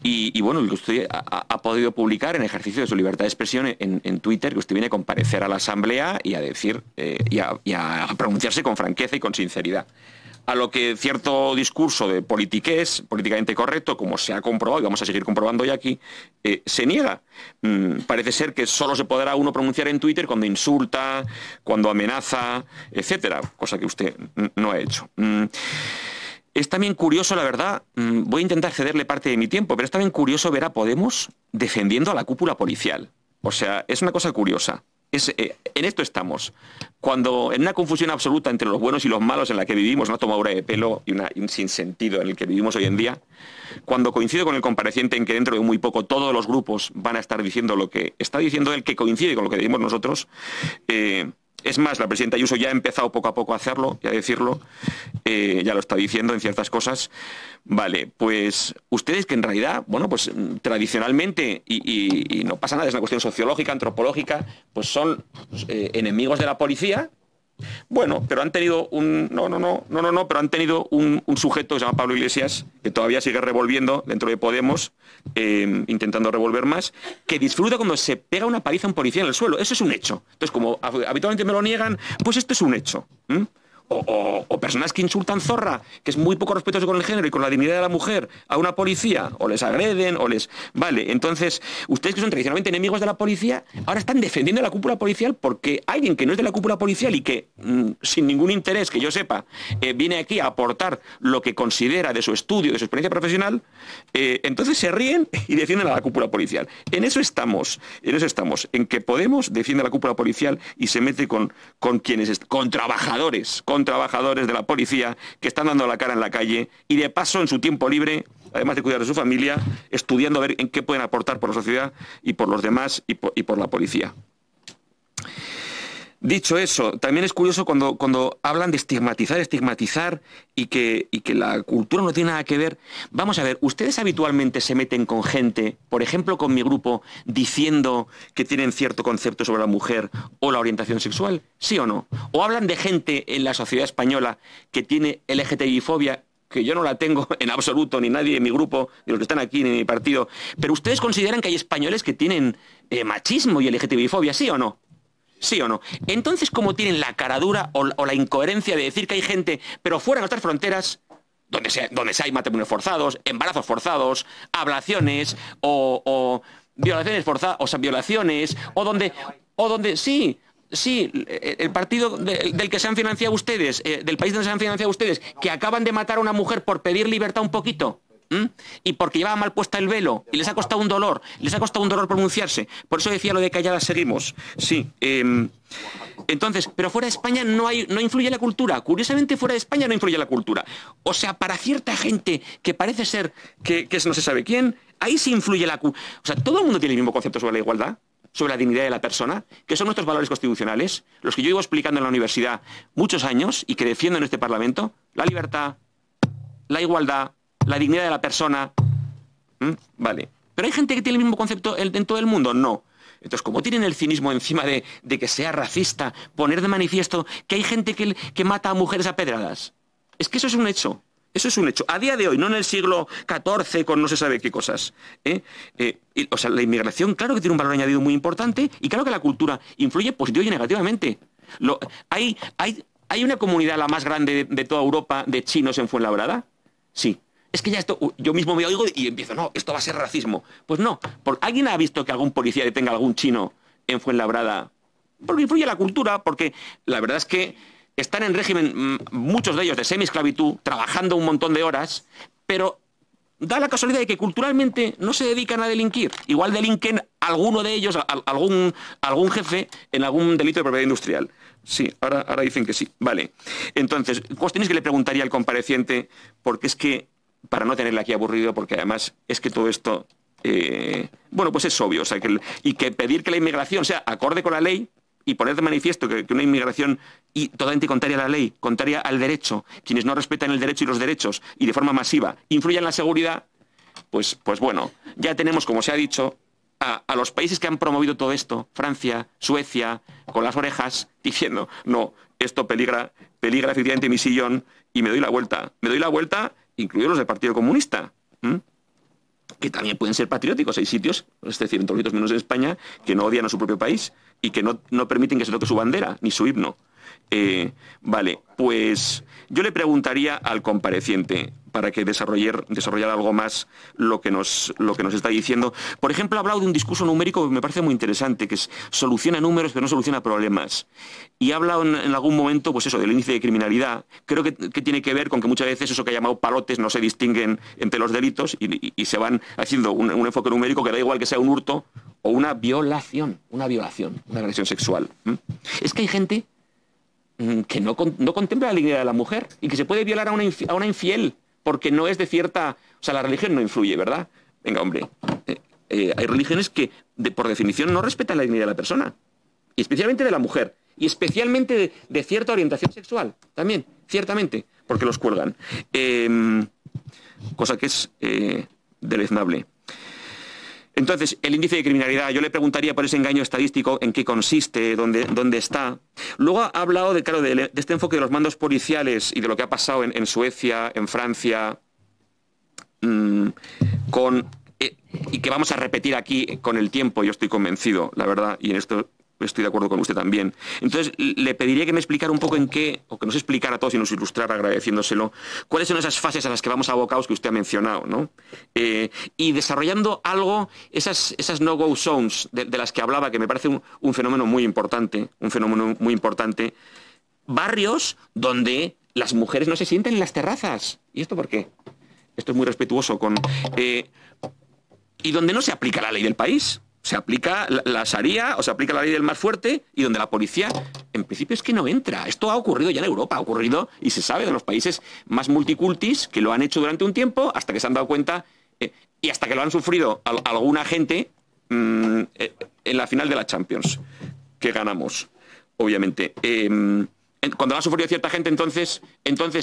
y bueno, que usted ha podido publicar en ejercicio de su libertad de expresión en Twitter, que usted viene a comparecer a la Asamblea y a decir y a pronunciarse con franqueza y con sinceridad. A lo que cierto discurso de politiqués, políticamente correcto, como se ha comprobado y vamos a seguir comprobando hoy aquí, se niega. Parece ser que solo se podrá uno pronunciar en Twitter cuando insulta, cuando amenaza, etcétera, cosa que usted no ha hecho. Es también curioso, la verdad, voy a intentar cederle parte de mi tiempo, pero es también curioso ver a Podemos defendiendo a la cúpula policial. O sea, es una cosa curiosa. En esto estamos. Cuando en una confusión absoluta entre los buenos y los malos en la que vivimos, una tomadura de pelo y un sinsentido en el que vivimos hoy en día, cuando coincido con el compareciente en que dentro de muy poco todos los grupos van a estar diciendo lo que está diciendo él, que coincide con lo que decimos nosotros, es más, la presidenta Ayuso ya ha empezado poco a poco a hacerlo y a decirlo, ya lo está diciendo en ciertas cosas. Vale, pues ustedes que en realidad, bueno, pues tradicionalmente, y no pasa nada, es una cuestión sociológica, antropológica, pues son enemigos de la policía. Bueno, pero han tenido pero han tenido un sujeto que se llama Pablo Iglesias, que todavía sigue revolviendo dentro de Podemos, intentando revolver más, que disfruta cuando se pega una paliza a un policía en el suelo. Eso es un hecho. Entonces, como habitualmente me lo niegan, pues esto es un hecho. O personas que insultan zorra, que es muy poco respetuoso con el género y con la dignidad de la mujer, a una policía, o les agreden, o les... Vale, entonces, ustedes que son tradicionalmente enemigos de la policía, ahora están defendiendo a la cúpula policial porque alguien que no es de la cúpula policial y que, sin ningún interés, que yo sepa, viene aquí a aportar lo que considera de su estudio, de su experiencia profesional, entonces se ríen y defienden a la cúpula policial. En eso estamos, en que Podemos defiende a la cúpula policial y se mete con trabajadores de la policía que están dando la cara en la calle y de paso en su tiempo libre además de cuidar de su familia, estudiando a ver en qué pueden aportar por la sociedad y por los demás y por la policía. Dicho eso, también es curioso cuando hablan de estigmatizar y que la cultura no tiene nada que ver. Vamos a ver, ¿ustedes habitualmente se meten con gente, por ejemplo con mi grupo, diciendo que tienen cierto concepto sobre la mujer o la orientación sexual? ¿Sí o no? ¿O hablan de gente en la sociedad española que tiene LGTBI-fobia, que yo no la tengo en absoluto, ni nadie en mi grupo, ni los que están aquí, ni en mi partido, pero ustedes consideran que hay españoles que tienen machismo y LGTBI-fobia, ¿sí o no? ¿Sí o no? Entonces, ¿cómo tienen la caradura o la incoherencia de decir que hay gente, pero fuera de nuestras fronteras, donde se hay matrimonios forzados, embarazos forzados, ablaciones o violaciones forzadas, o sea, violaciones, o donde sí, el partido del que se han financiado ustedes, del país donde se han financiado ustedes, que acaban de matar a una mujer por pedir libertad un poquito? Y porque llevaba mal puesta el velo y les ha costado un dolor pronunciarse. Por eso decía lo de calladas seguimos. Sí. Entonces, pero fuera de España no influye la cultura. Curiosamente, fuera de España no influye la cultura. O sea, para cierta gente que parece ser que es no se sabe quién, ahí sí influye la cultura. O sea, todo el mundo tiene el mismo concepto sobre la igualdad, sobre la dignidad de la persona, que son nuestros valores constitucionales, los que yo llevo explicando en la universidad muchos años y que defiendo en este Parlamento: la libertad, la igualdad, la dignidad de la persona. Vale. ¿Pero hay gente que tiene el mismo concepto en todo el mundo? No. Entonces, como tienen el cinismo encima de que sea racista, poner de manifiesto que hay gente que mata a mujeres a pedradas. Es que eso es un hecho. Eso es un hecho. A día de hoy, no en el siglo XIV con no se sabe qué cosas. O sea, la inmigración, claro que tiene un valor añadido muy importante y claro que la cultura influye positivo y negativamente. ¿Hay una comunidad, la más grande de toda Europa, de chinos en Fuenlabrada? Sí. Es que ya esto, yo mismo me oigo y empiezo, no, esto va a ser racismo. Pues no. ¿Alguien ha visto que algún policía detenga a algún chino en Fuenlabrada? Porque influye la cultura, porque la verdad es que están en régimen, muchos de ellos, de semiesclavitud, trabajando un montón de horas, pero da la casualidad de que culturalmente no se dedican a delinquir. Igual delinquen alguno de ellos, algún jefe, en algún delito de propiedad industrial. Sí, ahora dicen que sí. Vale. Entonces, cuestiones que le preguntaría al compareciente, porque es que, para no tenerle aquí aburrido, porque además es que todo esto, bueno, pues es obvio. O sea, que pedir que la inmigración sea acorde con la ley y poner de manifiesto que una inmigración totalmente contraria a la ley, contraria al derecho, quienes no respetan el derecho y los derechos y de forma masiva influyen en la seguridad, pues bueno, ya tenemos, como se ha dicho, a los países que han promovido todo esto, Francia, Suecia, con las orejas, diciendo, no, esto peligra efectivamente mi sillón y me doy la vuelta. Me doy la vuelta, incluidos los del Partido Comunista, que también pueden ser patrióticos. Hay sitios, es decir, en todos los sitios menos en España, que no odian a su propio país y que no permiten que se toque su bandera ni su himno. Vale, pues yo le preguntaría al compareciente para que desarrollara algo más lo que nos está diciendo. Por ejemplo, ha hablado de un discurso numérico que me parece muy interesante, que es soluciona números pero no soluciona problemas. Y ha hablado en algún momento, pues eso, del índice de criminalidad. Creo que tiene que ver con que muchas veces eso que ha llamado palotes no se distinguen entre los delitos y se van haciendo un enfoque numérico que da igual que sea un hurto o una violación, una agresión sexual. Es que hay gente que no contempla la dignidad de la mujer y que se puede violar a una infiel porque no es de cierta... O sea, la religión no influye, ¿verdad? Venga, hombre, hay religiones que, por definición, no respetan la dignidad de la persona, y especialmente de la mujer, y especialmente de cierta orientación sexual, también, ciertamente, porque los cuelgan. Cosa que es deleznable. Entonces, el índice de criminalidad, yo le preguntaría por ese engaño estadístico en qué consiste, dónde está. Luego ha hablado de este enfoque de los mandos policiales y de lo que ha pasado en Suecia, en Francia, y que vamos a repetir aquí con el tiempo, yo estoy convencido, la verdad, y en esto estoy de acuerdo con usted también. Entonces, le pediría que me explicara un poco o que nos explicara a todos y nos ilustrara agradeciéndoselo, cuáles son esas fases a las que vamos abocados que usted ha mencionado, ¿no? Y desarrollando algo, esas no-go zones de las que hablaba, que me parece un fenómeno muy importante, barrios donde las mujeres no se sienten en las terrazas. ¿Y esto por qué? Esto es muy respetuoso y donde no se aplica la ley del país. se aplica la Sharia o se aplica la ley del más fuerte, y donde la policía, en principio, es que no entra. Esto ha ocurrido ya en Europa, ha ocurrido y se sabe de los países más multicultis que lo han hecho durante un tiempo hasta que se han dado cuenta y hasta que lo han sufrido alguna gente en la final de la Champions, que ganamos, obviamente. Cuando lo ha sufrido cierta gente, entonces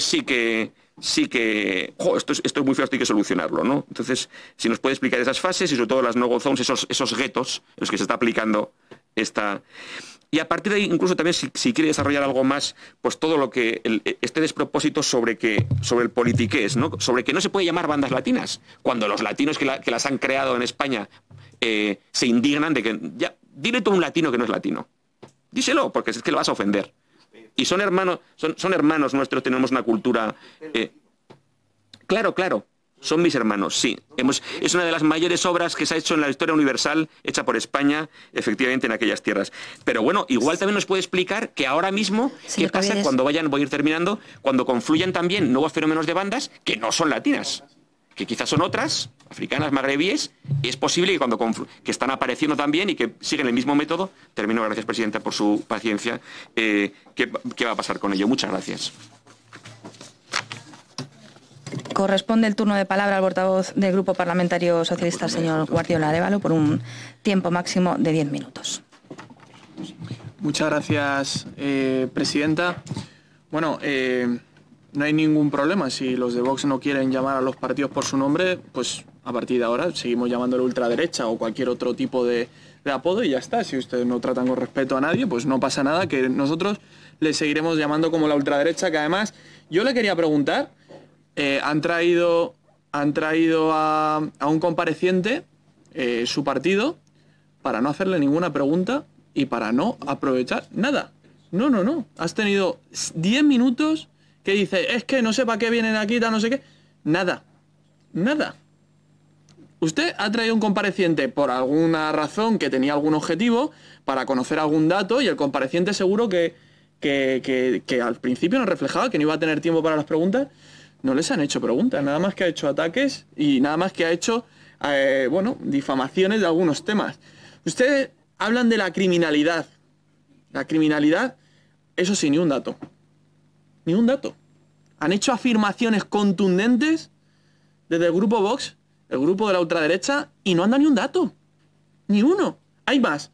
sí que esto es muy feo, esto hay que solucionarlo, ¿no? Entonces, si nos puede explicar esas fases y sobre todo las no-go zones, esos guetos en los que se está aplicando esta... Y a partir de ahí, incluso también, si quiere desarrollar algo más, pues todo lo que este despropósito sobre el politiqués, ¿no? Sobre que no se puede llamar bandas latinas, cuando los latinos que las han creado en España se indignan de que ya, dile tú a un latino que no es latino. Díselo, porque es que lo vas a ofender. Y son hermanos nuestros, tenemos una cultura... Claro, son mis hermanos, sí. Es una de las mayores obras que se ha hecho en la historia universal, hecha por España, efectivamente, en aquellas tierras. Pero bueno, igual también nos puede explicar que ahora mismo, sí, ¿qué pasa cuando voy a ir terminando, cuando confluyan también nuevos fenómenos de bandas que no son latinas, que quizás son otras, africanas, magrebíes, y es posible que cuando que están apareciendo también y que siguen el mismo método. Termino, gracias, Presidenta, por su paciencia. ¿Qué va a pasar con ello? Muchas gracias. Corresponde el turno de palabra al portavoz del Grupo Parlamentario Socialista, el señor Guardiola Arévalo, por un tiempo máximo de 10 minutos. Muchas gracias, Presidenta. Bueno, no hay ningún problema. Si los de Vox no quieren llamar a los partidos por su nombre, pues a partir de ahora seguimos llamándole ultraderecha o cualquier otro tipo de apodo y ya está. Si ustedes no tratan con respeto a nadie, pues no pasa nada, que nosotros le seguiremos llamando como la ultraderecha, que además yo le quería preguntar, han traído a un compareciente, su partido, para no hacerle ninguna pregunta y para no aprovechar nada. No. Has tenido 10 minutos... que dice, es que no sé para qué vienen aquí, no sé qué. Nada. Usted ha traído un compareciente por alguna razón que tenía algún objetivo para conocer algún dato y el compareciente seguro que al principio nos reflejaba que no iba a tener tiempo para las preguntas. No les han hecho preguntas, nada más que ha hecho ataques y nada más que ha hecho, difamaciones de algunos temas. Ustedes hablan de la criminalidad. La criminalidad, eso sí, ni un dato. Ni un dato. Han hecho afirmaciones contundentes desde el grupo Vox, el grupo de la ultraderecha, y no han dado ni un dato. Ni uno. Hay más.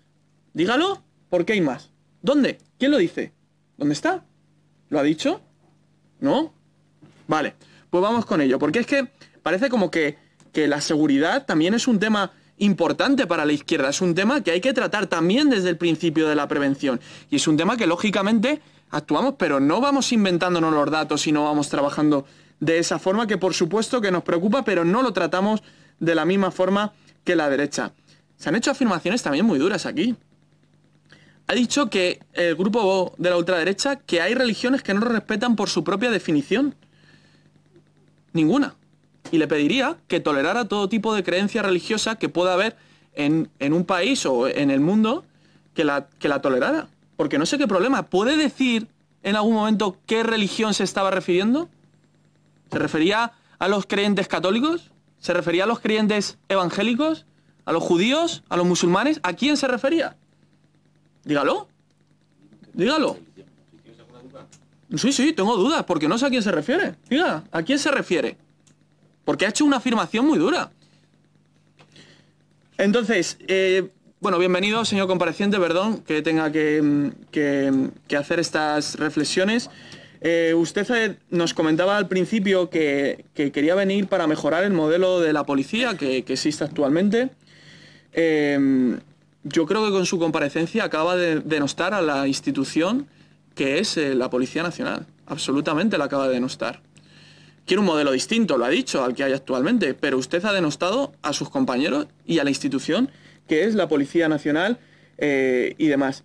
Dígalo, ¿por qué hay más? ¿Dónde? ¿Quién lo dice? ¿Dónde está? ¿Lo ha dicho? ¿No? Vale, pues vamos con ello. Porque es que parece como que la seguridad también es un tema importante para la izquierda. Es un tema que hay que tratar también desde el principio de la prevención. Y es un tema que, lógicamente, actuamos, pero no vamos inventándonos los datos y no vamos trabajando de esa forma, que por supuesto que nos preocupa, pero no lo tratamos de la misma forma que la derecha. Se han hecho afirmaciones también muy duras aquí. Ha dicho que el grupo de la ultraderecha, que hay religiones que no respetan por su propia definición. Ninguna. Y le pediría que tolerara todo tipo de creencia religiosa que pueda haber en un país o en el mundo, que la tolerara. Porque no sé qué problema. ¿Puede decir en algún momento qué religión se estaba refiriendo? ¿Se refería a los creyentes católicos? ¿Se refería a los creyentes evangélicos? ¿A los judíos? ¿A los musulmanes? ¿A quién se refería? Dígalo. Dígalo. Sí, tengo dudas, porque no sé a quién se refiere. Diga, ¿a quién se refiere? Porque ha hecho una afirmación muy dura. Entonces, bueno, bienvenido, señor compareciente, perdón que tenga que hacer estas reflexiones. Usted nos comentaba al principio que quería venir para mejorar el modelo de la policía que existe actualmente. Yo creo que con su comparecencia acaba de denostar a la institución que es la Policía Nacional. Absolutamente la acaba de denostar. Quiere un modelo distinto, lo ha dicho, al que hay actualmente, pero usted ha denostado a sus compañeros y a la institución que es la Policía Nacional y demás.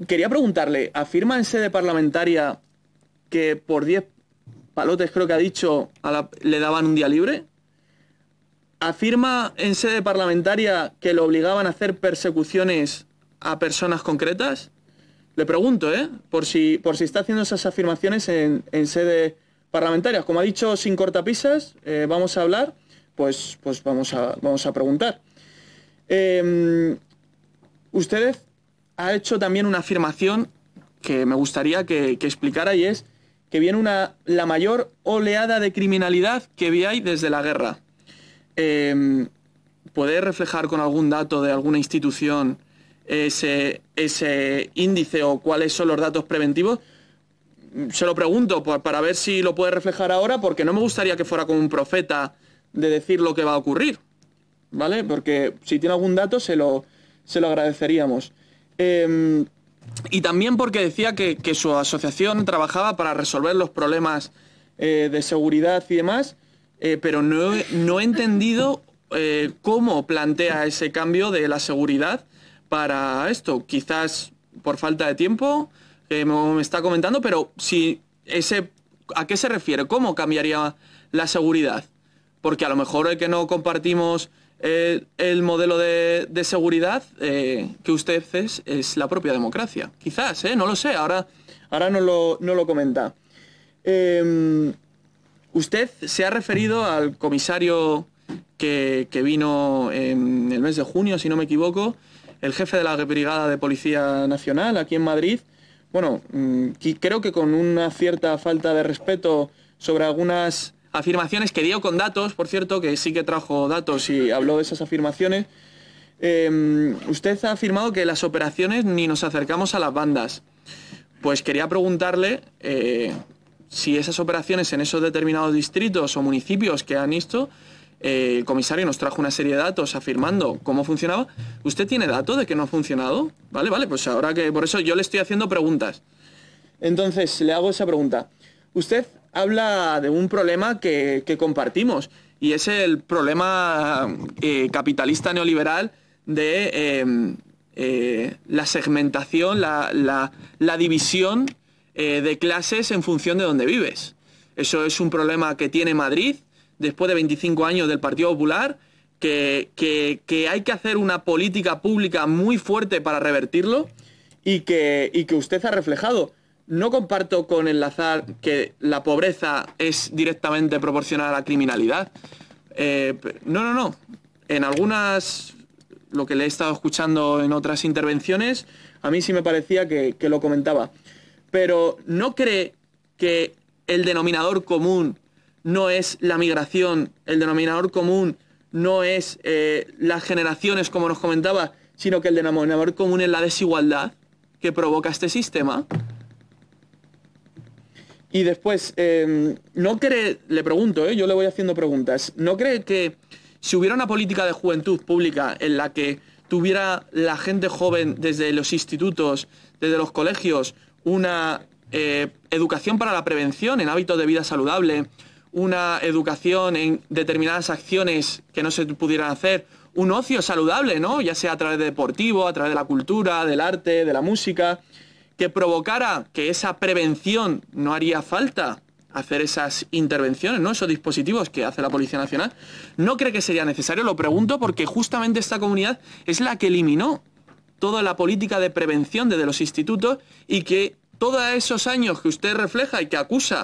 Quería preguntarle, ¿afirma en sede parlamentaria que por 10 palotes, creo que ha dicho, le daban un día libre? ¿Afirma en sede parlamentaria que lo obligaban a hacer persecuciones a personas concretas? Le pregunto, por si está haciendo esas afirmaciones en sede parlamentaria. Como ha dicho, sin cortapisas, vamos a hablar, pues vamos a preguntar. Usted ha hecho también una afirmación que me gustaría que explicara, y es que viene la mayor oleada de criminalidad que hay desde la guerra. ¿Puede reflejar con algún dato de alguna institución ese índice o cuáles son los datos preventivos? Se lo pregunto para ver si lo puede reflejar ahora, porque no me gustaría que fuera como un profeta de decir lo que va a ocurrir, ¿vale? Porque si tiene algún dato se lo agradeceríamos. Y también porque decía que su asociación trabajaba para resolver los problemas de seguridad y demás, pero no he entendido cómo plantea ese cambio de la seguridad para esto. Quizás por falta de tiempo, me está comentando, pero ¿a qué se refiere? ¿Cómo cambiaría la seguridad? Porque a lo mejor que no compartimos el modelo de seguridad que usted es la propia democracia. Quizás, no lo sé, ahora no lo comenta. Usted se ha referido al comisario que vino en el mes de junio, si no me equivoco, el jefe de la Brigada de Policía Nacional aquí en Madrid. Bueno, creo que con una cierta falta de respeto sobre algunas afirmaciones que dio con datos, por cierto, que sí que trajo datos y habló de esas afirmaciones. Usted ha afirmado que las operaciones ni nos acercamos a las bandas. Pues quería preguntarle si esas operaciones en esos determinados distritos o municipios que han visto, el comisario nos trajo una serie de datos afirmando cómo funcionaba. ¿Usted tiene datos de que no ha funcionado? Vale, pues ahora que por eso yo le estoy haciendo preguntas. Entonces, le hago esa pregunta. Usted habla de un problema que compartimos, y es el problema capitalista neoliberal de la segmentación, la división de clases en función de donde vives. Eso es un problema que tiene Madrid después de 25 años del Partido Popular, que hay que hacer una política pública muy fuerte para revertirlo, y que usted ha reflejado. No comparto con enlazar que la pobreza es directamente proporcional a la criminalidad. No. En algunas, lo que le he estado escuchando en otras intervenciones, a mí sí me parecía que lo comentaba. Pero ¿no cree que el denominador común no es la migración, el denominador común no es las generaciones, como nos comentaba, sino que el denominador común es la desigualdad que provoca este sistema? Y después, ¿no cree, le pregunto, yo le voy haciendo preguntas, ¿no cree que si hubiera una política de juventud pública en la que tuviera la gente joven desde los institutos, desde los colegios, una educación para la prevención en hábitos de vida saludable, una educación en determinadas acciones que no se pudieran hacer, un ocio saludable, ¿no? Ya sea a través de deportivo, a través de la cultura, del arte, de la música, que provocara que esa prevención no haría falta hacer esas intervenciones, ¿no? Esos dispositivos que hace la Policía Nacional? ¿No cree que sería necesario? Lo pregunto porque justamente esta comunidad es la que eliminó toda la política de prevención desde los institutos, y que todos esos años que usted refleja y que acusa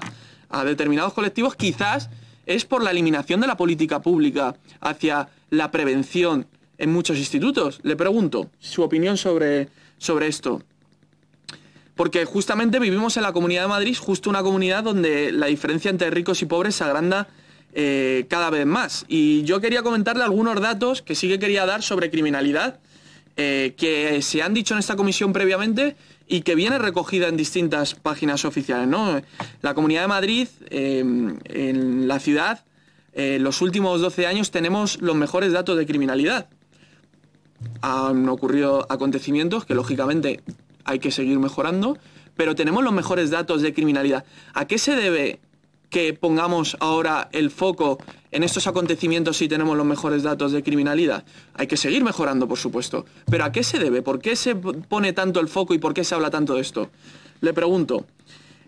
a determinados colectivos quizás es por la eliminación de la política pública hacia la prevención en muchos institutos. Le pregunto su opinión sobre esto. Porque justamente vivimos en la Comunidad de Madrid, justo una comunidad donde la diferencia entre ricos y pobres se agranda cada vez más. Y yo quería comentarle algunos datos que sí que quería dar sobre criminalidad, que se han dicho en esta comisión previamente y que viene recogida en distintas páginas oficiales, ¿no? La Comunidad de Madrid, en la ciudad, los últimos 12 años tenemos los mejores datos de criminalidad. Han ocurrido acontecimientos que lógicamente hay que seguir mejorando, pero tenemos los mejores datos de criminalidad. ¿A qué se debe que pongamos ahora el foco en estos acontecimientos si tenemos los mejores datos de criminalidad? Hay que seguir mejorando, por supuesto. ¿Pero a qué se debe? ¿Por qué se pone tanto el foco y por qué se habla tanto de esto? Le pregunto.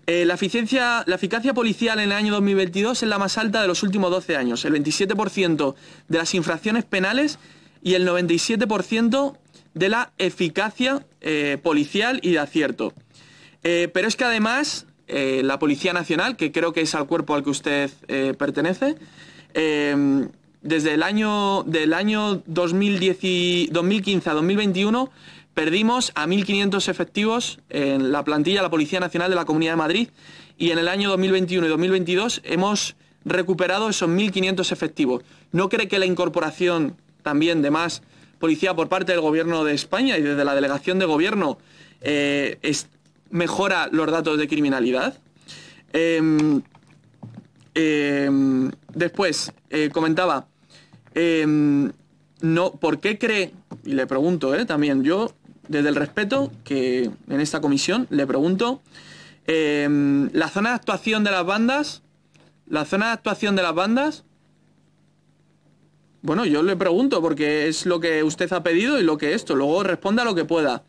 La eficacia policial en el año 2022 es la más alta de los últimos 12 años. El 27% de las infracciones penales y el 97% de la eficacia policial y de acierto. Pero es que además la Policía Nacional, que creo que es al cuerpo al que usted pertenece, desde el año 2015 a 2021 perdimos a 1.500 efectivos en la plantilla de la Policía Nacional de la Comunidad de Madrid, y en el año 2021 y 2022 hemos recuperado esos 1.500 efectivos. ¿No cree que la incorporación también de más policía por parte del Gobierno de España y desde la delegación de Gobierno mejora los datos de criminalidad? Después, comentaba, ¿por qué cree, y le pregunto también yo, desde el respeto, que en esta comisión le pregunto, la zona de actuación de las bandas, bueno, yo le pregunto porque es lo que usted ha pedido y lo que luego responda lo que pueda.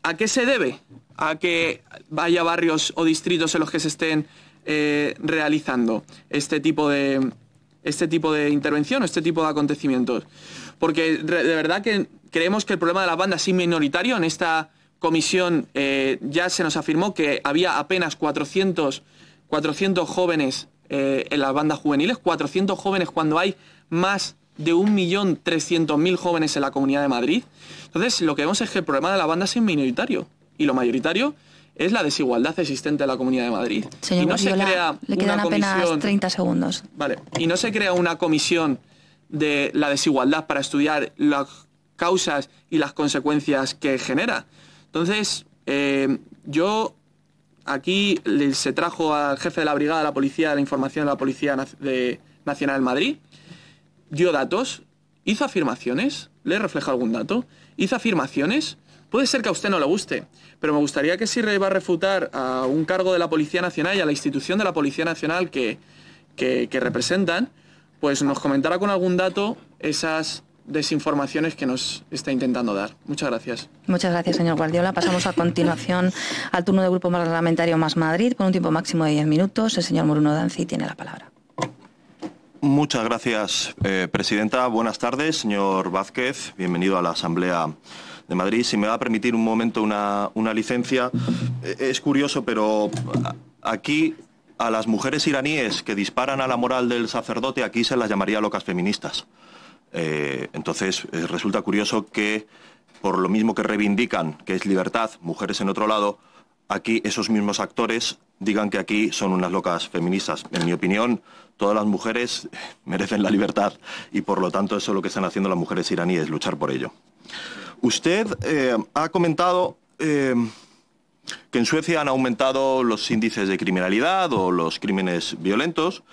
¿A qué se debe? ¿A que haya barrios o distritos en los que se estén realizando este tipo de intervención, este tipo de acontecimientos? Porque de verdad que creemos que el problema de las bandas es minoritario. En esta comisión ya se nos afirmó que había apenas 400 jóvenes en las bandas juveniles, 400 jóvenes cuando hay más de 1.300.000 jóvenes en la Comunidad de Madrid. Entonces, lo que vemos es que el problema de la banda es minoritario, y lo mayoritario es la desigualdad existente en la Comunidad de Madrid. Señor Guardiola, le quedan apenas 30 segundos. Vale, y no se crea una comisión de la desigualdad para estudiar las causas y las consecuencias que genera. Entonces, yo aquí se trajo al jefe de la Brigada de la Policía de la Información de la Policía Nacional de Madrid, dio datos, hizo afirmaciones, ¿le refleja algún dato? Hizo afirmaciones. Puede ser que a usted no le guste, pero me gustaría que si va a refutar a un cargo de la Policía Nacional y a la institución de la Policía Nacional que representan, pues nos comentara con algún dato esas desinformaciones que nos está intentando dar. Muchas gracias. Muchas gracias, señor Guardiola. Pasamos a continuación al turno del Grupo Parlamentario Más Madrid, con un tiempo máximo de 10 minutos. El señor Moruno Danzi tiene la palabra. Muchas gracias, presidenta. Buenas tardes, señor Vázquez. Bienvenido a la Asamblea de Madrid. Si me va a permitir un momento una licencia. Es curioso, pero aquí a las mujeres iraníes que disparan a la moral del sacerdote, aquí se las llamaría locas feministas. Entonces resulta curioso que, por lo mismo que reivindican que es libertad, mujeres en otro lado, aquí esos mismos actores digan que aquí son unas locas feministas. En mi opinión, todas las mujeres merecen la libertad y por lo tanto eso es lo que están haciendo las mujeres iraníes, luchar por ello. Usted ha comentado que en Suecia han aumentado los índices de criminalidad o los crímenes violentos,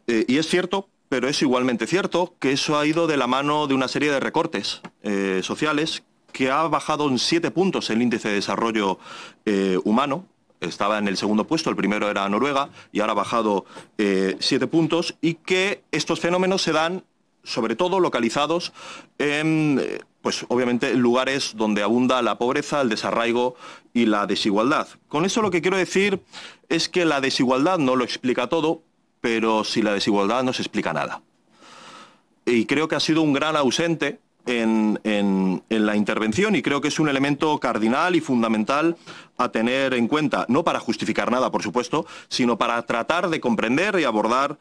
y es cierto, pero es igualmente cierto que eso ha ido de la mano de una serie de recortes sociales que ha bajado en 7 puntos el índice de desarrollo humano. Estaba en el segundo puesto, el primero era Noruega, y ahora ha bajado 7 puntos, y que estos fenómenos se dan sobre todo localizados en, pues obviamente, en lugares donde abunda la pobreza, el desarraigo y la desigualdad. Con eso lo que quiero decir es que la desigualdad no lo explica todo, pero sin la desigualdad no se explica nada. Y creo que ha sido un gran ausente en la intervención, y creo que es un elemento cardinal y fundamental a tener en cuenta, no para justificar nada, por supuesto, sino para tratar de comprender y abordar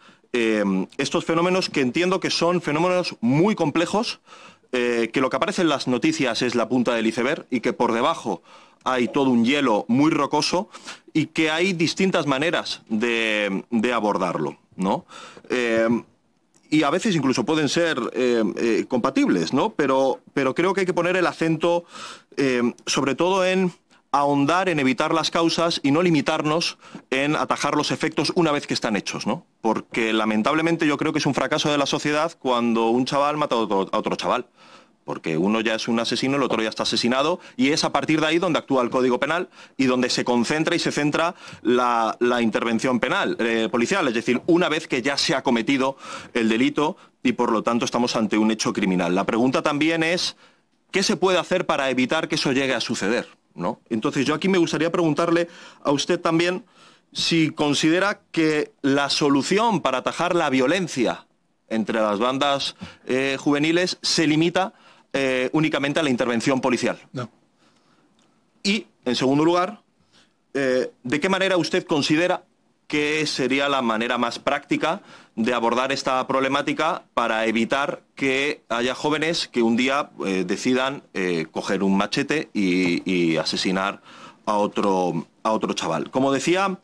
estos fenómenos, que entiendo que son fenómenos muy complejos, que lo que aparece en las noticias es la punta del iceberg y que por debajo hay todo un hielo muy rocoso y que hay distintas maneras de abordarlo, ¿no? Y a veces incluso pueden ser compatibles, ¿no? Pero creo que hay que poner el acento sobre todo en ahondar en evitar las causas y no limitarnos en atajar los efectos una vez que están hechos, ¿no? Porque lamentablemente yo creo que es un fracaso de la sociedad cuando un chaval mata a otro chaval. Porque uno ya es un asesino, el otro ya está asesinado, y es a partir de ahí donde actúa el Código Penal y donde se concentra y se centra la intervención penal, policial. Es decir, una vez que ya se ha cometido el delito y por lo tanto estamos ante un hecho criminal. La pregunta también es, ¿qué se puede hacer para evitar que eso llegue a suceder, ¿no? Entonces yo aquí me gustaría preguntarle a usted también si considera que la solución para atajar la violencia entre las bandas juveniles se limita únicamente a la intervención policial. No. Y, en segundo lugar, ¿de qué manera usted considera qué sería la manera más práctica de abordar esta problemática para evitar que haya jóvenes que un día decidan coger un machete y asesinar a otro chaval. Como decía,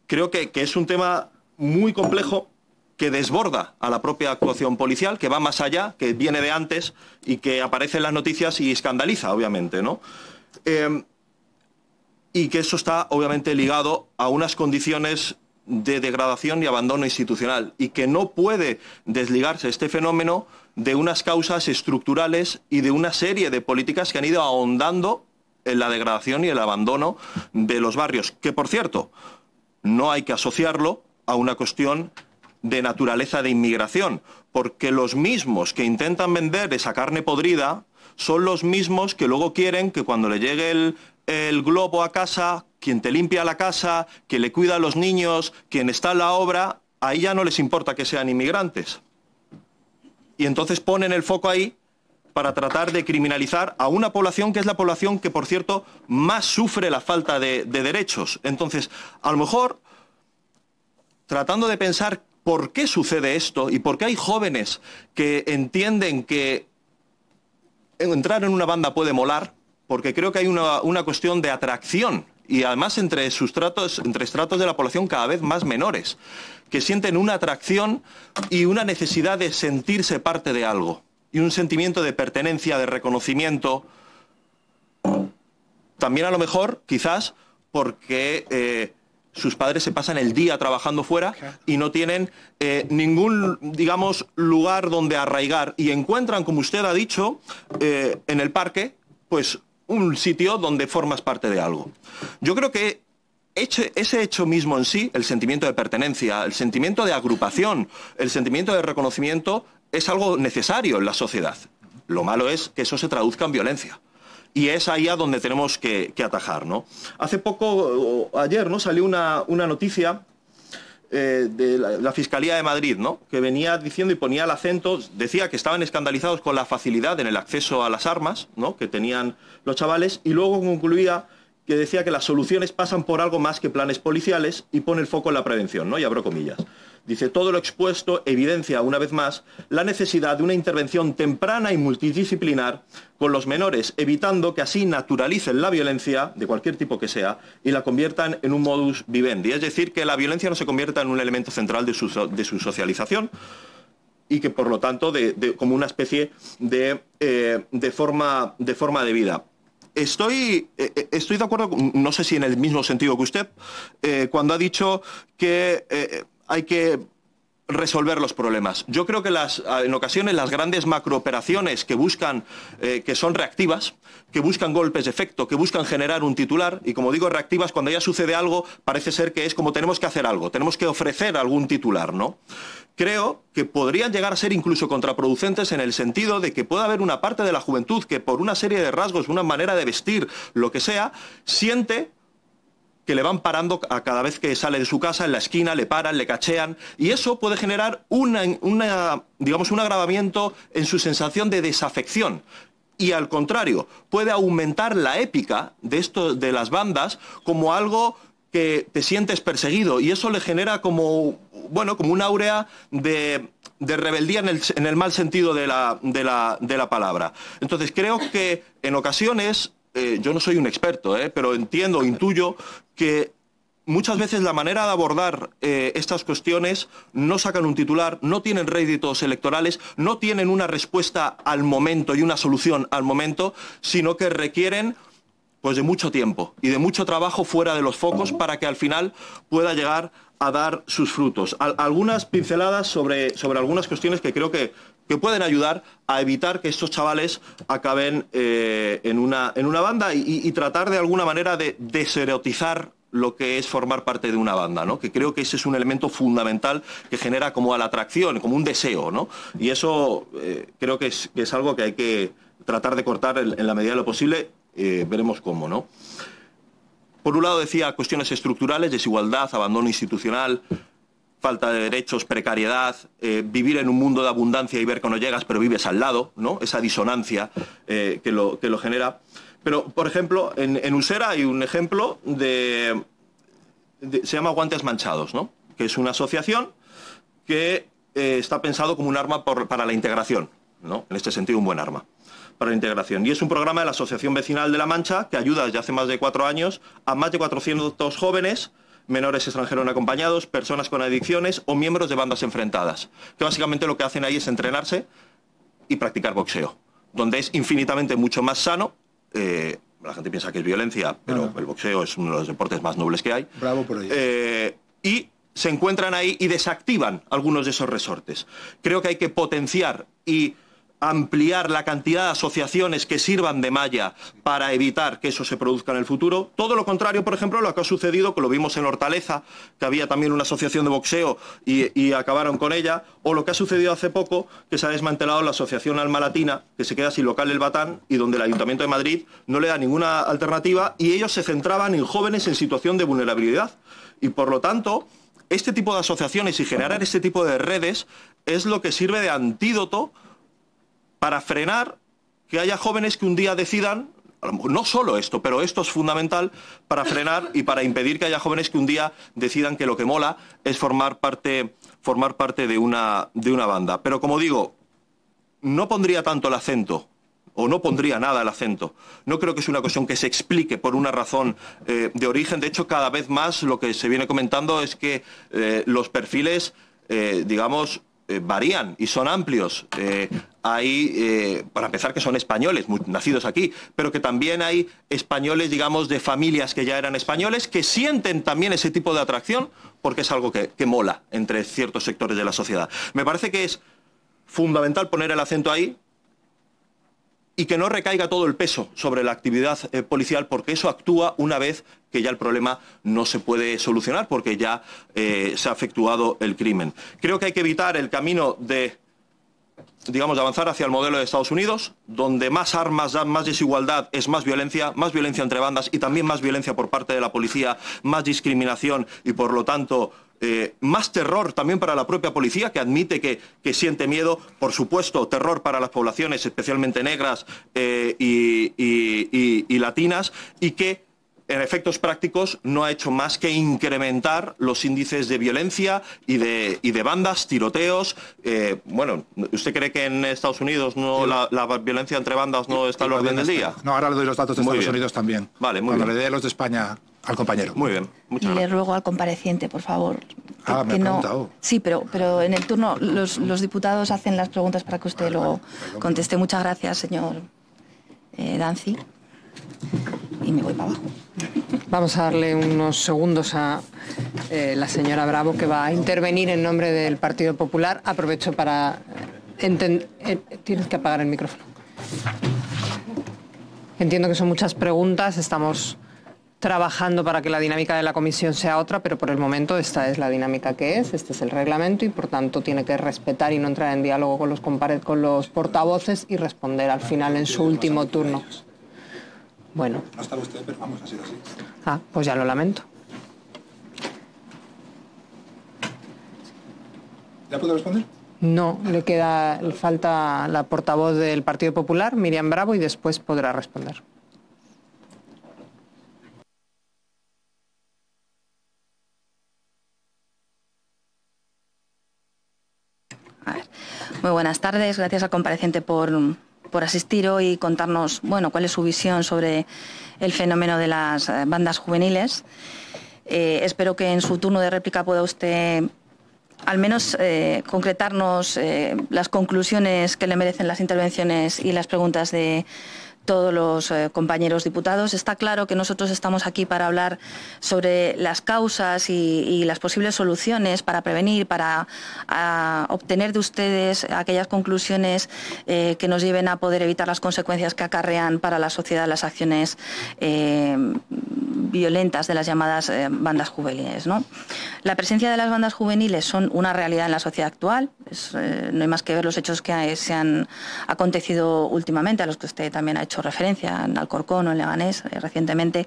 creo que es un tema muy complejo que desborda a la propia actuación policial, que va más allá, que viene de antes y que aparece en las noticias y escandaliza, obviamente, ¿no? Y que eso está, obviamente, ligado a unas condiciones de degradación y abandono institucional, y que no puede desligarse este fenómeno de unas causas estructurales y de una serie de políticas que han ido ahondando en la degradación y el abandono de los barrios, que, por cierto, no hay que asociarlo a una cuestión de naturaleza de inmigración, porque los mismos que intentan vender esa carne podrida son los mismos que luego quieren que cuando le llegue el globo a casa, quien te limpia la casa, quien le cuida a los niños, quien está en la obra, ahí ya no les importa que sean inmigrantes. Y entonces ponen el foco ahí para tratar de criminalizar a una población que es la población que, por cierto, más sufre la falta de derechos. Entonces, a lo mejor, tratando de pensar por qué sucede esto y por qué hay jóvenes que entienden que entrar en una banda puede molar, porque creo que hay una cuestión de atracción, y además entre estratos de la población cada vez más menores, que sienten una atracción y una necesidad de sentirse parte de algo, y un sentimiento de pertenencia, de reconocimiento. También a lo mejor, quizás, porque sus padres se pasan el día trabajando fuera y no tienen ningún, digamos, lugar donde arraigar, y encuentran, como usted ha dicho, en el parque, pues un sitio donde formas parte de algo. Yo creo que ese hecho mismo en sí, el sentimiento de pertenencia, el sentimiento de agrupación, el sentimiento de reconocimiento, es algo necesario en la sociedad. Lo malo es que eso se traduzca en violencia. Y es ahí a donde tenemos que atajar, ¿no? Hace poco, ayer, ¿no?, salió una noticia de la Fiscalía de Madrid, ¿no?, que venía diciendo y ponía el acento, decía que estaban escandalizados con la facilidad en el acceso a las armas, ¿no?, que tenían los chavales, y luego concluía que decía que las soluciones pasan por algo más que planes policiales, y pone el foco en la prevención, ¿no?, y abro comillas. Dice, todo lo expuesto evidencia, una vez más, la necesidad de una intervención temprana y multidisciplinar con los menores, evitando que así naturalicen la violencia, de cualquier tipo que sea, y la conviertan en un modus vivendi. Es decir, que la violencia no se convierta en un elemento central de su socialización, y que, por lo tanto, como una especie de forma de vida. Estoy de acuerdo, no sé si en el mismo sentido que usted, cuando ha dicho que hay que resolver los problemas. Yo creo que en ocasiones las grandes macrooperaciones que buscan, que son reactivas, que buscan golpes de efecto, que buscan generar un titular, y como digo reactivas, cuando ya sucede algo, parece ser que es como tenemos que hacer algo, tenemos que ofrecer algún titular, ¿no? Creo que podrían llegar a ser incluso contraproducentes en el sentido de que puede haber una parte de la juventud que por una serie de rasgos, una manera de vestir, lo que sea, siente que le van parando a cada vez que sale de su casa, en la esquina, le paran, le cachean, y eso puede generar un agravamiento en su sensación de desafección. Y al contrario, puede aumentar la épica de las bandas como algo que te sientes perseguido, y eso le genera como un áurea de rebeldía en el mal sentido de la palabra. Entonces creo que en ocasiones, yo no soy un experto, pero entiendo, intuyo que muchas veces la manera de abordar estas cuestiones no sacan un titular, no tienen réditos electorales, no tienen una respuesta al momento y una solución al momento, sino que requieren pues de mucho tiempo y de mucho trabajo fuera de los focos para que al final pueda llegar a dar sus frutos. Algunas pinceladas sobre algunas cuestiones que creo que pueden ayudar a evitar que estos chavales acaben en una banda y tratar de alguna manera de deserotizar lo que es formar parte de una banda, ¿no? Que creo que ese es un elemento fundamental que genera como a la atracción, como un deseo, ¿no? Y eso creo que es algo que hay que tratar de cortar en la medida de lo posible. Veremos cómo, ¿no? Por un lado decía cuestiones estructurales, desigualdad, abandono institucional, falta de derechos, precariedad, vivir en un mundo de abundancia y ver que no llegas pero vives al lado, ¿no? Esa disonancia que lo genera. Pero, por ejemplo, en Usera hay un ejemplo de se llama Guantes Manchados, ¿no? Que es una asociación que está pensado como un arma para la integración, ¿no? En este sentido, un buen arma para la integración. Y es un programa de la Asociación Vecinal de La Mancha que ayuda desde hace más de 4 años a más de 400 jóvenes, menores extranjeros no acompañados, personas con adicciones o miembros de bandas enfrentadas, que básicamente lo que hacen ahí es entrenarse y practicar boxeo, donde es infinitamente mucho más sano. La gente piensa que es violencia, pero el boxeo es uno de los deportes más nobles que hay. Bravo por ello. Y se encuentran ahí y desactivan algunos de esos resortes. Creo que hay que potenciar y ampliar la cantidad de asociaciones que sirvan de malla para evitar que eso se produzca en el futuro. Todo lo contrario, por ejemplo, lo que ha sucedido, que lo vimos en Hortaleza, que había también una asociación de boxeo y acabaron con ella, o lo que ha sucedido hace poco, que se ha desmantelado la asociación Alma Latina, que se queda sin local el Batán, y donde el Ayuntamiento de Madrid no le da ninguna alternativa, y ellos se centraban en jóvenes en situación de vulnerabilidad. Y por lo tanto, este tipo de asociaciones y generar este tipo de redes es lo que sirve de antídoto para frenar que haya jóvenes que un día decidan, no solo esto, pero esto es fundamental para frenar y para impedir que haya jóvenes que un día decidan que lo que mola es formar parte de una banda. Pero como digo, no pondría tanto el acento, o no pondría nada el acento. No creo que es una cuestión que se explique por una razón de origen. De hecho, cada vez más lo que se viene comentando es que los perfiles, digamos, varían y son amplios. Hay, para empezar, que son españoles, nacidos aquí, pero que también hay españoles, digamos, de familias que ya eran españoles, que sienten también ese tipo de atracción, porque es algo que mola entre ciertos sectores de la sociedad. Me parece que es fundamental poner el acento ahí y que no recaiga todo el peso sobre la actividad policial, porque eso actúa una vez que ya el problema no se puede solucionar, porque ya se ha efectuado el crimen. Creo que hay que evitar el camino de, digamos, de avanzar hacia el modelo de Estados Unidos, donde más armas dan más desigualdad, es más violencia entre bandas y también más violencia por parte de la policía, más discriminación y, por lo tanto, más terror también para la propia policía, que admite que siente miedo. Por supuesto, terror para las poblaciones, especialmente negras y latinas, y que en efectos prácticos no ha hecho más que incrementar los índices de violencia y de bandas, tiroteos. Bueno, ¿usted cree que en Estados Unidos la violencia entre bandas no está al orden del día? No, ahora le doy los datos de Estados Unidos también. Vale, muy bien. Cuando le dé los de España al compañero. Muy bien, muchas gracias. Le ruego al compareciente, por favor. Me ha preguntado. Sí, pero en el turno los diputados hacen las preguntas para que usted luego conteste. Muchas gracias, señor Danzi. Y me voy para abajo. Vamos a darle unos segundos a la señora Bravo, que va a intervenir en nombre del Partido Popular. Aprovecho para tienes que apagar el micrófono. Entiendo que son muchas preguntas. Estamos trabajando para que la dinámica de la comisión sea otra, pero por el momento esta es la dinámica que es, este es el reglamento y por tanto tiene que respetar y no entrar en diálogo con los portavoces y responder al final en su último turno. Bueno. No está usted, pero vamos, ha sido así. Pues ya lo lamento. ¿Ya puedo responder? No, le falta la portavoz del Partido Popular, Miriam Bravo, y después podrá responder. Muy buenas tardes, gracias al compareciente por asistir hoy y contarnos, bueno, cuál es su visión sobre el fenómeno de las bandas juveniles. Espero que en su turno de réplica pueda usted al menos concretarnos las conclusiones que le merecen las intervenciones y las preguntas de todos los compañeros diputados. Está claro que nosotros estamos aquí para hablar sobre las causas y las posibles soluciones para prevenir, para obtener de ustedes aquellas conclusiones que nos lleven a poder evitar las consecuencias que acarrean para la sociedad las acciones violentas de las llamadas bandas juveniles, ¿no? La presencia de las bandas juveniles son una realidad en la sociedad actual. No hay más que ver los hechos que se han acontecido últimamente, a los que usted también ha hecho referencia, en Alcorcón o en Leganés recientemente,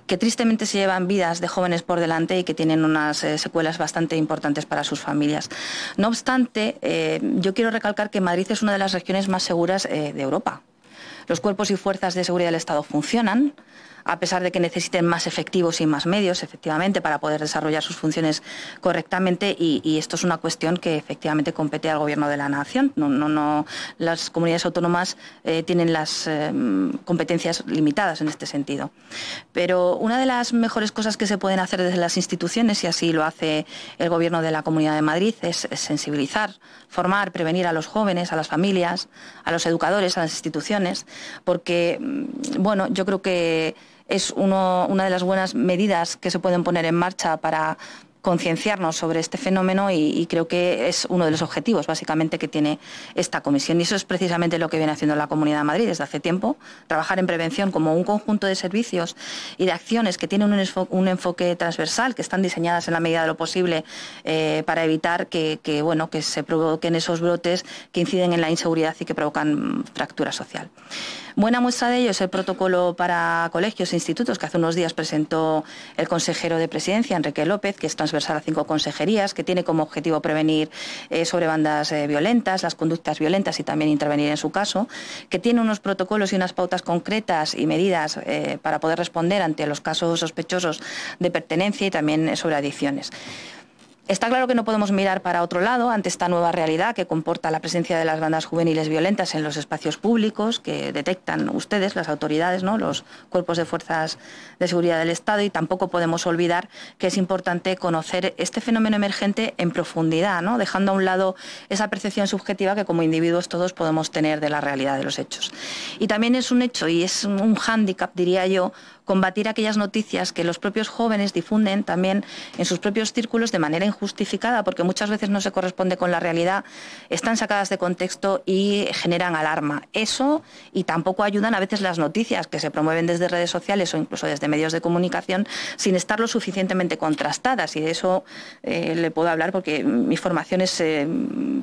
que tristemente se llevan vidas de jóvenes por delante y que tienen unas secuelas bastante importantes para sus familias. No obstante, yo quiero recalcar que Madrid es una de las regiones más seguras de Europa. los cuerpos y fuerzas de seguridad del Estado funcionan, a pesar de que necesiten más efectivos y más medios, efectivamente, para poder desarrollar sus funciones correctamente, y esto es una cuestión que efectivamente compete al Gobierno de la Nación. No, las comunidades autónomas tienen las competencias limitadas en este sentido. Pero una de las mejores cosas que se pueden hacer desde las instituciones, y así lo hace el Gobierno de la Comunidad de Madrid, es sensibilizar, formar, prevenir a los jóvenes, a las familias, a los educadores, a las instituciones, porque, bueno, yo creo que es una de las buenas medidas que se pueden poner en marcha para concienciarnos sobre este fenómeno, y creo que es uno de los objetivos básicamente que tiene esta comisión, y eso es precisamente lo que viene haciendo la Comunidad de Madrid desde hace tiempo: trabajar en prevención como un conjunto de servicios y de acciones que tienen un enfoque transversal, que están diseñadas en la medida de lo posible para evitar que se provoquen esos brotes que inciden en la inseguridad y que provocan fractura social. Buena muestra de ello es el protocolo para colegios e institutos que hace unos días presentó el consejero de Presidencia, Enrique López, que es transversal a 5 consejerías, que tiene como objetivo prevenir sobre bandas violentas, las conductas violentas, y también intervenir en su caso, que tiene unos protocolos y unas pautas concretas y medidas para poder responder ante los casos sospechosos de pertenencia, y también sobre adicciones. Está claro que no podemos mirar para otro lado ante esta nueva realidad que comporta la presencia de las bandas juveniles violentas en los espacios públicos, que detectan ustedes, las autoridades, ¿no?, los cuerpos de fuerzas de seguridad del Estado, y tampoco podemos olvidar que es importante conocer este fenómeno emergente en profundidad, ¿no?, dejando a un lado esa percepción subjetiva que como individuos todos podemos tener de la realidad de los hechos. Y también es un hecho, y es un hándicap, diría yo, combatir aquellas noticias que los propios jóvenes difunden también en sus propios círculos de manera injustificada, porque muchas veces no se corresponde con la realidad, están sacadas de contexto y generan alarma. Eso, y tampoco ayudan a veces las noticias que se promueven desde redes sociales o incluso desde medios de comunicación sin estar lo suficientemente contrastadas, y de eso le puedo hablar porque mi formación es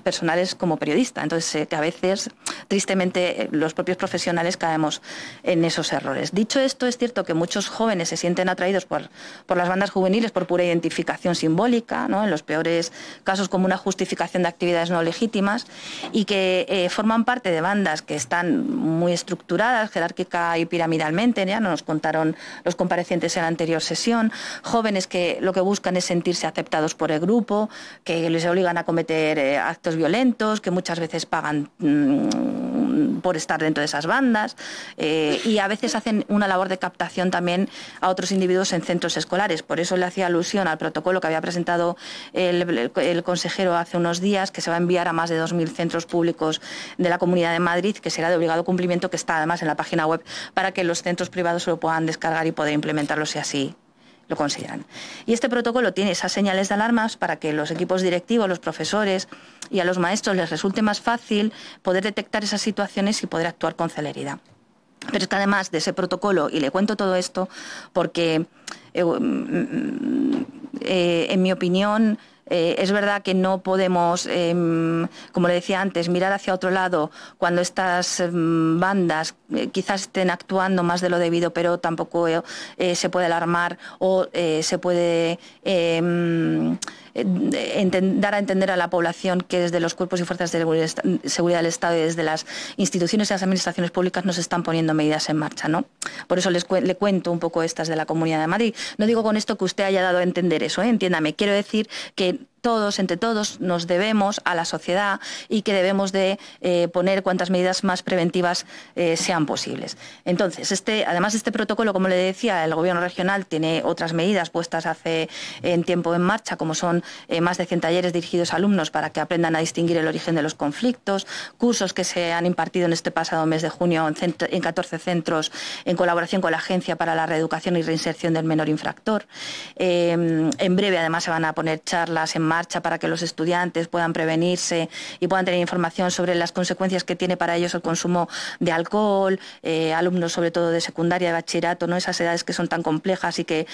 personal es como periodista, entonces que a veces tristemente los propios profesionales caemos en esos errores. Dicho esto, es cierto que muchos jóvenes se sienten atraídos por las bandas juveniles por pura identificación simbólica, ¿no?, en los peores casos como una justificación de actividades no legítimas, y que forman parte de bandas que están muy estructuradas jerárquica y piramidalmente, ya nos contaron los comparecientes en la anterior sesión, jóvenes que lo que buscan es sentirse aceptados por el grupo, que les obligan a cometer actos violentos, que muchas veces pagan por estar dentro de esas bandas, y a veces hacen una labor de captación también a otros individuos en centros escolares. Por eso le hacía alusión al protocolo que había presentado el consejero hace unos días, que se va a enviar a más de 2.000 centros públicos de la Comunidad de Madrid, que será de obligado cumplimiento, que está además en la página web para que los centros privados se lo puedan descargar y poder implementarlo si así lo consideran. Y este protocolo tiene esas señales de alarmas para que los equipos directivos, los profesores y a los maestros les resulte más fácil poder detectar esas situaciones y poder actuar con celeridad. Pero es que además de ese protocolo, y le cuento todo esto porque, en mi opinión, es verdad que no podemos, como le decía antes, mirar hacia otro lado cuando estas bandas quizás estén actuando más de lo debido, pero tampoco se puede alarmar o se puede dar a entender a la población que desde los cuerpos y fuerzas de seguridad del Estado y desde las instituciones y las administraciones públicas nos están poniendo medidas en marcha, ¿no? Por eso le cuento un poco estas de la Comunidad de Madrid. No digo con esto que usted haya dado a entender eso, entiéndame. Quiero decir que entre todos nos debemos a la sociedad y que debemos de poner cuantas medidas más preventivas sean posibles. Entonces, además de este protocolo, como le decía, el Gobierno regional tiene otras medidas puestas hace tiempo en marcha, como son más de 100 talleres dirigidos a alumnos para que aprendan a distinguir el origen de los conflictos, cursos que se han impartido en este pasado mes de junio en 14 centros en colaboración con la Agencia para la Reeducación y Reinserción del Menor Infractor. En breve, además, se van a poner charlas en marcha para que los estudiantes puedan prevenirse y puedan tener información sobre las consecuencias que tiene para ellos el consumo de alcohol, alumnos sobre todo de secundaria, de bachillerato, ¿no?, esas edades que son tan complejas y que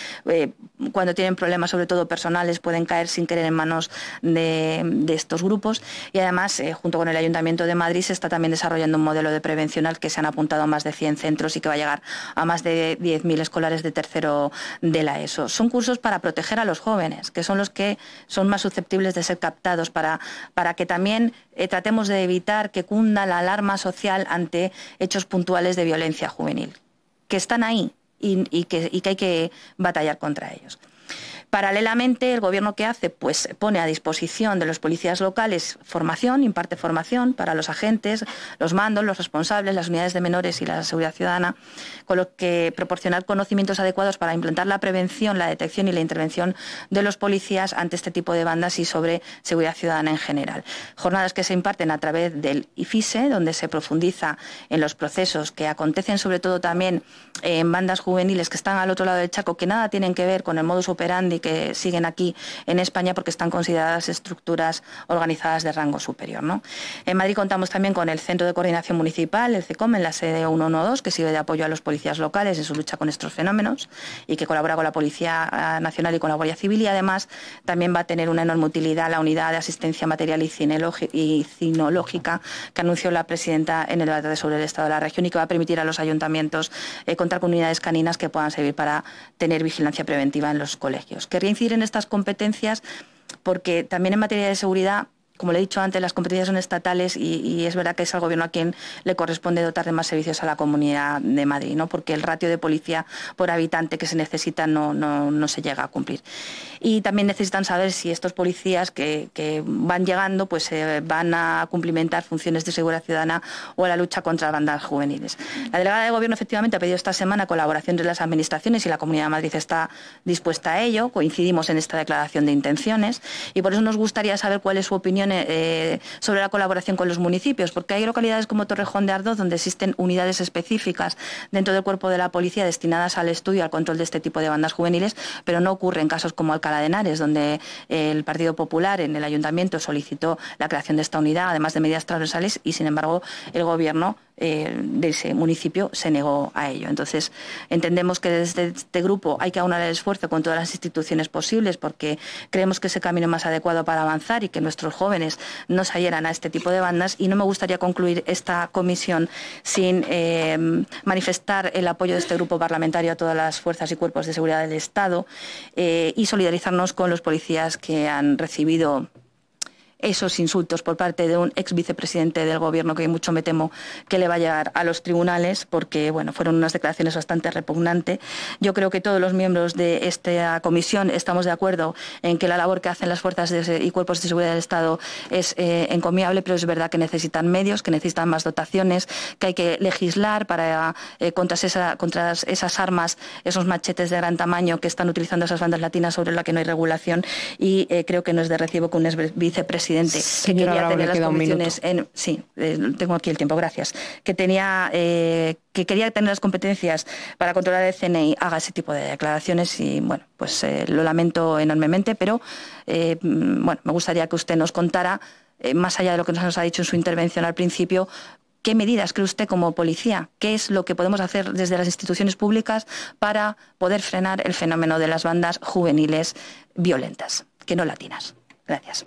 cuando tienen problemas sobre todo personales pueden caer sin querer en manos de estos grupos. Y además, junto con el Ayuntamiento de Madrid, se está también desarrollando un modelo de prevención al que se han apuntado a más de 100 centros y que va a llegar a más de 10.000 escolares de tercero de la ESO. Son cursos para proteger a los jóvenes, que son los que son más susceptibles de ser captados, para que también tratemos de evitar que cunda la alarma social ante hechos puntuales de violencia juvenil, que están ahí y que hay que batallar contra ellos. Paralelamente, el Gobierno, ¿qué hace? Pues pone a disposición de los policías locales formación, imparte formación para los agentes, los mandos, los responsables, las unidades de menores y la seguridad ciudadana, con lo que proporcionar conocimientos adecuados para implantar la prevención, la detección y la intervención de los policías ante este tipo de bandas y sobre seguridad ciudadana en general. Jornadas que se imparten a través del IFISE, donde se profundiza en los procesos que acontecen, sobre todo también en bandas juveniles que están al otro lado del charco, que nada tienen que ver con el modus operandi que siguen aquí en España, porque están consideradas estructuras organizadas de rango superior, ¿no? En Madrid contamos también con el Centro de Coordinación Municipal, el CECOM, en la sede 112, que sirve de apoyo a los policías locales en su lucha con estos fenómenos y que colabora con la Policía Nacional y con la Guardia Civil, y además también va a tener una enorme utilidad la unidad de asistencia material y cinológica que anunció la presidenta en el debate sobre el estado de la región, y que va a permitir a los ayuntamientos contar con unidades caninas que puedan servir para tener vigilancia preventiva en los colegios. Querría incidir en estas competencias porque también en materia de seguridad, como le he dicho antes, las competencias son estatales y es verdad que es al Gobierno a quien le corresponde dotar de más servicios a la Comunidad de Madrid, ¿no? Porque el ratio de policía por habitante que se necesita no se llega a cumplir. Y también necesitan saber si estos policías que van llegando pues van a cumplimentar funciones de seguridad ciudadana o a la lucha contra las bandas juveniles. La delegada de Gobierno efectivamente ha pedido esta semana colaboración entre las administraciones y la Comunidad de Madrid está dispuesta a ello. Coincidimos en esta declaración de intenciones y por eso nos gustaría saber cuál es su opinión sobre la colaboración con los municipios, porque hay localidades como Torrejón de Ardoz donde existen unidades específicas dentro del cuerpo de la policía destinadas al estudio y al control de este tipo de bandas juveniles, pero no ocurre en casos como Alcalá de Henares, donde el Partido Popular en el Ayuntamiento solicitó la creación de esta unidad, además de medidas transversales, y sin embargo el Gobierno de ese municipio se negó a ello. Entonces entendemos que desde este grupo hay que aunar el esfuerzo con todas las instituciones posibles, porque creemos que es el camino más adecuado para avanzar y que nuestros jóvenes no se adhieran a este tipo de bandas, y no me gustaría concluir esta comisión sin manifestar el apoyo de este grupo parlamentario a todas las fuerzas y cuerpos de seguridad del Estado y solidarizarnos con los policías que han recibido esos insultos por parte de un ex vicepresidente del Gobierno, que mucho me temo que le va a llegar a los tribunales, porque bueno, fueron unas declaraciones bastante repugnantes. Yo creo que todos los miembros de esta comisión estamos de acuerdo en que la labor que hacen las fuerzas y cuerpos de seguridad del Estado es encomiable, pero es verdad que necesitan medios, que necesitan más dotaciones, que hay que legislar para contra esas armas, esos machetes de gran tamaño que están utilizando esas bandas latinas sobre la que no hay regulación, y creo que no es de recibo que un ex vicepresidente Señora quería Bravo, tener le las queda un condiciones tengo aquí el tiempo, gracias, que quería tener las competencias para controlar el CNI, haga ese tipo de declaraciones, y bueno, pues lo lamento enormemente, pero bueno, me gustaría que usted nos contara, más allá de lo que nos ha dicho en su intervención al principio, ¿qué medidas cree usted como policía? ¿Qué es lo que podemos hacer desde las instituciones públicas para poder frenar el fenómeno de las bandas juveniles violentas, que no latinas? Gracias.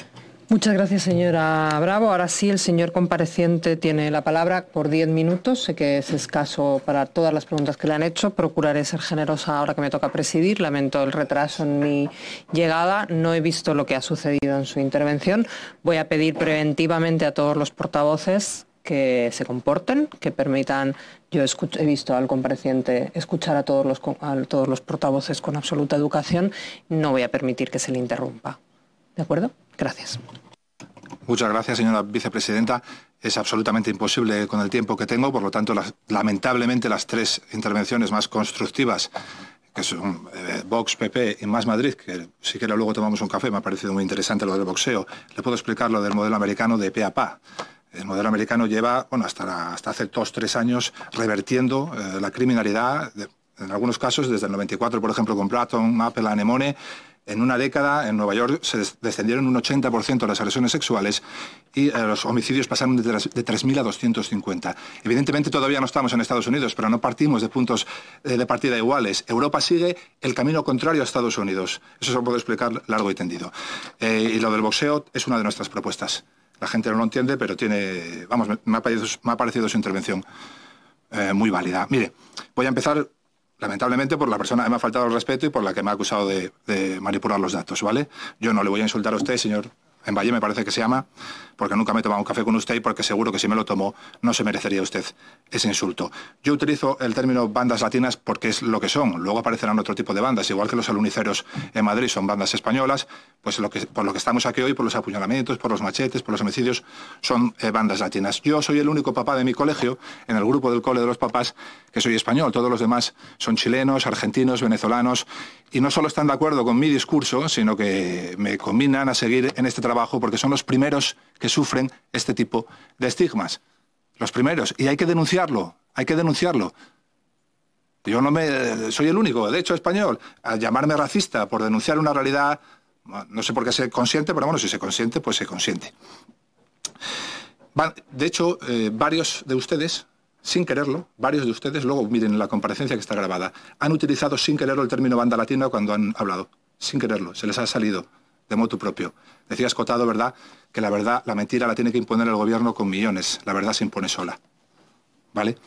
Muchas gracias, señora Bravo. Ahora sí, el señor compareciente tiene la palabra por 10 minutos. Sé que es escaso para todas las preguntas que le han hecho. Procuraré ser generosa ahora que me toca presidir. Lamento el retraso en mi llegada. No he visto lo que ha sucedido en su intervención. Voy a pedir preventivamente a todos los portavoces que se comporten, que permitan. Yo he visto al compareciente escuchar a todos los portavoces con absoluta educación. No voy a permitir que se le interrumpa. ¿De acuerdo? Gracias. Muchas gracias, señora vicepresidenta. Es absolutamente imposible con el tiempo que tengo, por lo tanto, lamentablemente las tres intervenciones más constructivas, que son Vox, PP y Más Madrid, que si quiere luego tomamos un café, me ha parecido muy interesante lo del boxeo. Le puedo explicar lo del modelo americano de pe a pa. El modelo americano lleva, bueno, hasta hace 2-3 años revertiendo la criminalidad, en algunos casos desde el 94, por ejemplo, con Bratton, Apple, Anemone. En una década, en Nueva York, se descendieron un 80% las agresiones sexuales y los homicidios pasaron de 3.000 a 250. Evidentemente todavía no estamos en Estados Unidos, pero no partimos de puntos de partida iguales. Europa sigue el camino contrario a Estados Unidos. Eso se lo puedo explicar largo y tendido. Y lo del boxeo es una de nuestras propuestas. La gente no lo entiende, pero me ha parecido su intervención muy válida. Mire, voy a empezar lamentablemente por la persona que me ha faltado el respeto y por la que me ha acusado de manipular los datos, ¿vale? Yo no le voy a insultar a usted, señor en Valle me parece que se llama, porque nunca me he tomado un café con usted y porque seguro que si me lo tomo no se merecería usted ese insulto. Yo utilizo el término bandas latinas porque es lo que son. Luego aparecerán otro tipo de bandas, igual que los aluniceros en Madrid son bandas españolas, pues por lo que estamos aquí hoy, por los apuñalamientos, por los machetes, por los homicidios, son bandas latinas. Yo soy el único papá de mi colegio, en el grupo del cole de los papás, que soy español. Todos los demás son chilenos, argentinos, venezolanos, y no solo están de acuerdo con mi discurso, sino que me combinan a seguir en este trabajo porque son los primeros que sufren este tipo de estigmas. Los primeros. Y hay que denunciarlo, hay que denunciarlo. Yo soy el único, de hecho, español, a llamarme racista por denunciar una realidad, no sé por qué se consiente, pero bueno, si se consiente, pues se consiente. De hecho, varios de ustedes, sin quererlo, varios de ustedes, luego miren la comparecencia que está grabada, han utilizado sin quererlo el término banda latina cuando han hablado. Sin quererlo, se les ha salido de motu propio. Decía Escotado, ¿verdad?, que la mentira la tiene que imponer el gobierno con millones. La verdad se impone sola. ¿Vale?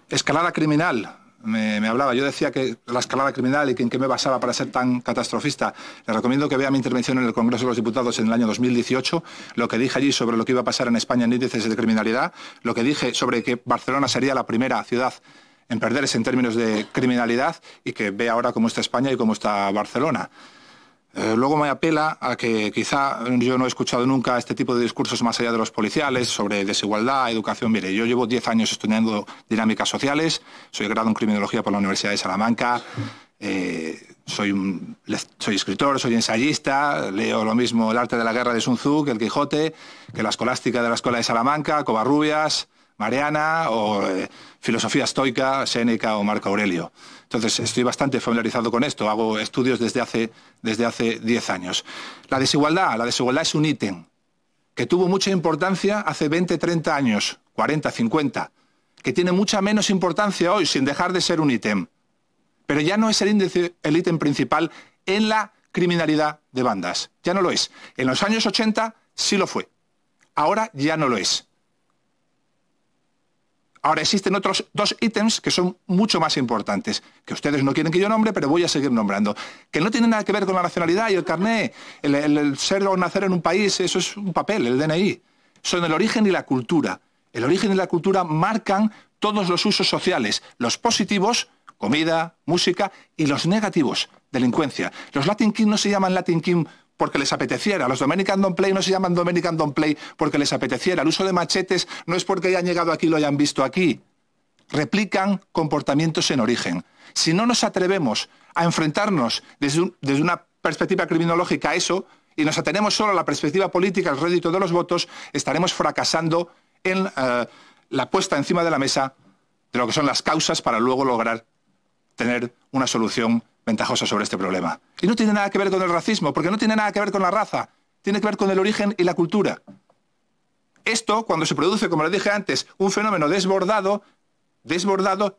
Escalada criminal. Me hablaba. Yo decía que la escalada criminal y que en qué me basaba para ser tan catastrofista. Le recomiendo que vea mi intervención en el Congreso de los Diputados en el año 2018, lo que dije allí sobre lo que iba a pasar en España en índices de criminalidad, lo que dije sobre que Barcelona sería la primera ciudad en perderse en términos de criminalidad y que ve ahora cómo está España y cómo está Barcelona. Luego me apela a que quizá yo no he escuchado nunca este tipo de discursos más allá de los policiales sobre desigualdad, educación. Mire, yo llevo 10 años estudiando dinámicas sociales, soy grado en criminología por la Universidad de Salamanca, soy escritor, soy ensayista, leo lo mismo El arte de la guerra de Sun Tzu que El Quijote, que la escolástica de la Escuela de Salamanca, Covarrubias, Mariana o filosofía estoica, Séneca o Marco Aurelio. Entonces estoy bastante familiarizado con esto, hago estudios desde hace 10 años. La desigualdad es un ítem que tuvo mucha importancia hace 20, 30 años, 40, 50, que tiene mucha menos importancia hoy sin dejar de ser un ítem. Pero ya no es el ítem principal en la criminalidad de bandas, ya no lo es. En los años 80 sí lo fue, ahora ya no lo es. Ahora existen otros dos ítems que son mucho más importantes, que ustedes no quieren que yo nombre, pero voy a seguir nombrando, que no tienen nada que ver con la nacionalidad y el carné, el ser o nacer en un país, eso es un papel, el DNI. Son el origen y la cultura. El origen y la cultura marcan todos los usos sociales, los positivos, comida, música, y los negativos, delincuencia. Los Latin King no se llaman Latin King porque les apeteciera. Los Dominican Don't Play no se llaman Dominican Don't Play porque les apeteciera. El uso de machetes no es porque hayan llegado aquí y lo hayan visto aquí. Replican comportamientos en origen. Si no nos atrevemos a enfrentarnos desde una perspectiva criminológica a eso y nos atenemos solo a la perspectiva política, el rédito de los votos, estaremos fracasando en la puesta encima de la mesa de lo que son las causas para luego lograr tener una solución ventajosa sobre este problema. Y no tiene nada que ver con el racismo, porque no tiene nada que ver con la raza, tiene que ver con el origen y la cultura. Esto, cuando se produce, como les dije antes, un fenómeno desbordado,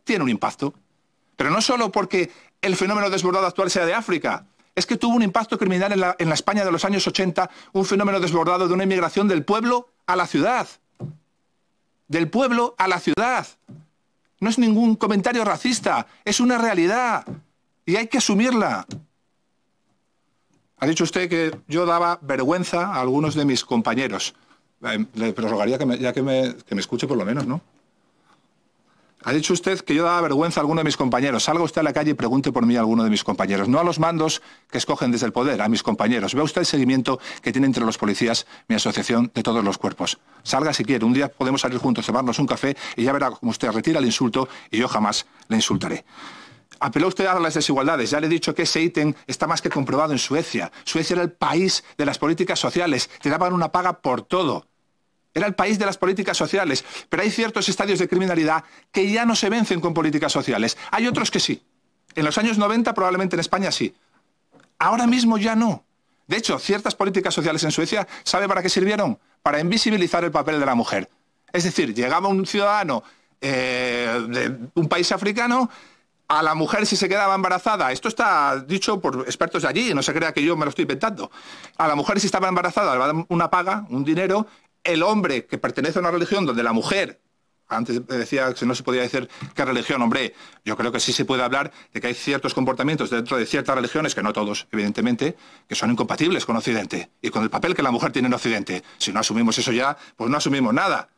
tiene un impacto. Pero no solo porque el fenómeno desbordado actual sea de África, es que tuvo un impacto criminal en la España de los años 80, un fenómeno desbordado de una inmigración del pueblo a la ciudad. Del pueblo a la ciudad. No es ningún comentario racista, es una realidad y hay que asumirla. Ha dicho usted que yo daba vergüenza a algunos de mis compañeros. Le rogaría que me escuche por lo menos, ¿no? Ha dicho usted que yo daba vergüenza a alguno de mis compañeros. Salga usted a la calle y pregunte por mí a alguno de mis compañeros. No a los mandos que escogen desde el poder, a mis compañeros. Vea usted el seguimiento que tiene entre los policías mi asociación de todos los cuerpos. Salga si quiere. Un día podemos salir juntos, tomarnos un café y ya verá cómo usted retira el insulto y yo jamás le insultaré. Apeló usted a las desigualdades. Ya le he dicho que ese ítem está más que comprobado en Suecia. Suecia era el país de las políticas sociales. Te daban una paga por todo. Era el país de las políticas sociales. Pero hay ciertos estadios de criminalidad que ya no se vencen con políticas sociales. Hay otros que sí. En los años 90 probablemente en España sí. Ahora mismo ya no. De hecho, ciertas políticas sociales en Suecia, ¿sabe para qué sirvieron? Para invisibilizar el papel de la mujer. Es decir, llegaba un ciudadano de un país africano, a la mujer si se quedaba embarazada, esto está dicho por expertos de allí, no se crea que yo me lo estoy inventando, a la mujer si estaba embarazada le daban una paga, un dinero. El hombre que pertenece a una religión donde la mujer Antes decía que no se podía decir qué religión. Hombre, yo creo que sí se puede hablar de que hay ciertos comportamientos dentro de ciertas religiones, que no todos, evidentemente, que son incompatibles con Occidente y con el papel que la mujer tiene en Occidente. Si no asumimos eso ya, pues no asumimos nada.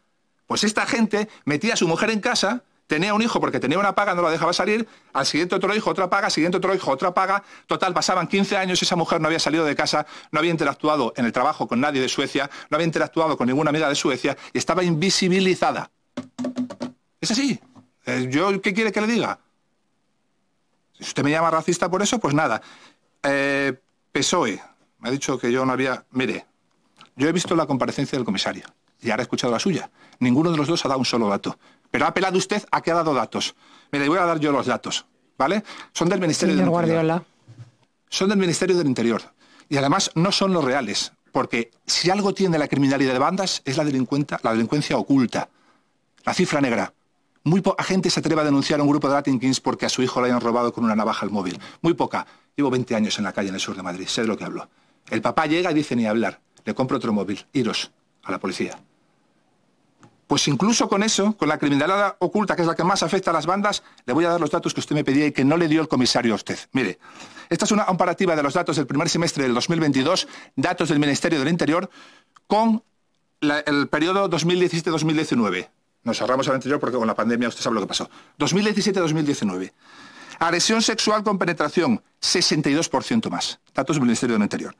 Pues esta gente metía a su mujer en casa, tenía un hijo porque tenía una paga, no la dejaba salir, al siguiente otro hijo, otra paga, al siguiente otro hijo, otra paga. Total, pasaban 15 años y esa mujer no había salido de casa, no había interactuado en el trabajo con nadie de Suecia, no había interactuado con ninguna amiga de Suecia y estaba invisibilizada. Es así. ¿Yo qué quiere que le diga? Si usted me llama racista por eso, pues nada. PSOE, me ha dicho que yo no había... Mire, yo he visto la comparecencia del comisario y ahora he escuchado la suya. Ninguno de los dos ha dado un solo dato. Pero ha apelado usted a que ha dado datos. Mire, voy a dar yo los datos, ¿vale? Son del Ministerio del Interior. Guardiola. Son del Ministerio del Interior. Y además no son los reales, porque si algo tiene la criminalidad de bandas es la delincuencia oculta, la cifra negra. Muy poca gente se atreve a denunciar a un grupo de Latin Kings porque a su hijo le hayan robado con una navaja el móvil. Muy poca. Llevo 20 años en la calle en el sur de Madrid, sé de lo que hablo. El papá llega y dice ni hablar. Le compro otro móvil. Iros a la policía. Pues incluso con eso, con la criminalidad oculta, que es la que más afecta a las bandas, le voy a dar los datos que usted me pedía y que no le dio el comisario a usted. Mire, esta es una comparativa de los datos del primer semestre del 2022, datos del Ministerio del Interior, con el periodo 2017-2019. Nos ahorramos al anterior porque con la pandemia usted sabe lo que pasó. 2017-2019. Agresión sexual con penetración, 62% más. Datos del Ministerio del Interior.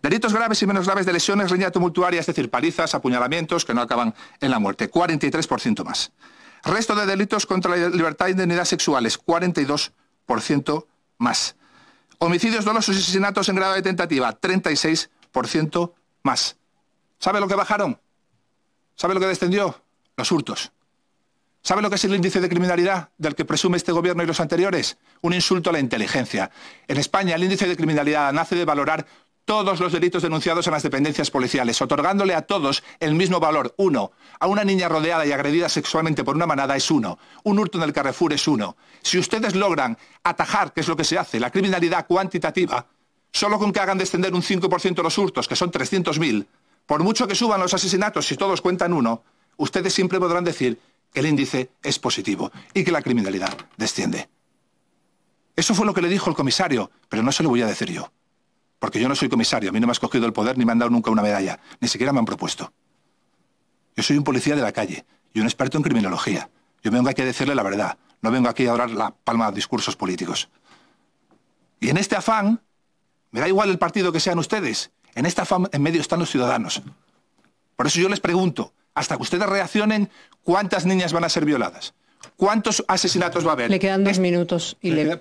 Delitos graves y menos graves de lesiones, riña tumultuaria, es decir, palizas, apuñalamientos que no acaban en la muerte, 43% más. Resto de delitos contra la libertad e indemnidad sexuales, 42% más. Homicidios dolosos y asesinatos en grado de tentativa, 36% más. ¿Sabe lo que bajaron? ¿Sabe lo que descendió? Los hurtos. ¿Sabe lo que es el índice de criminalidad del que presume este gobierno y los anteriores? Un insulto a la inteligencia. En España el índice de criminalidad nace de valorar todos los delitos denunciados en las dependencias policiales, otorgándole a todos el mismo valor. 1. A una niña rodeada y agredida sexualmente por una manada es 1. Un hurto en el Carrefour es 1. Si ustedes logran atajar, que es lo que se hace, la criminalidad cuantitativa, solo con que hagan descender un 5% los hurtos, que son 300.000, por mucho que suban los asesinatos, si todos cuentan 1, ustedes siempre podrán decir que el índice es positivo y que la criminalidad desciende. Eso fue lo que le dijo el comisario, pero no se lo voy a decir yo. Porque yo no soy comisario, a mí no me ha escogido el poder ni me han dado nunca una medalla, ni siquiera me han propuesto. Yo soy un policía de la calle y un experto en criminología. Yo vengo aquí a decirle la verdad, no vengo aquí a dar la palma a discursos políticos. Y en este afán, me da igual el partido que sean ustedes, en este afán en medio están los ciudadanos. Por eso yo les pregunto, hasta que ustedes reaccionen, ¿cuántas niñas van a ser violadas? ¿Cuántos asesinatos va a haber? Le quedan 2 minutos y le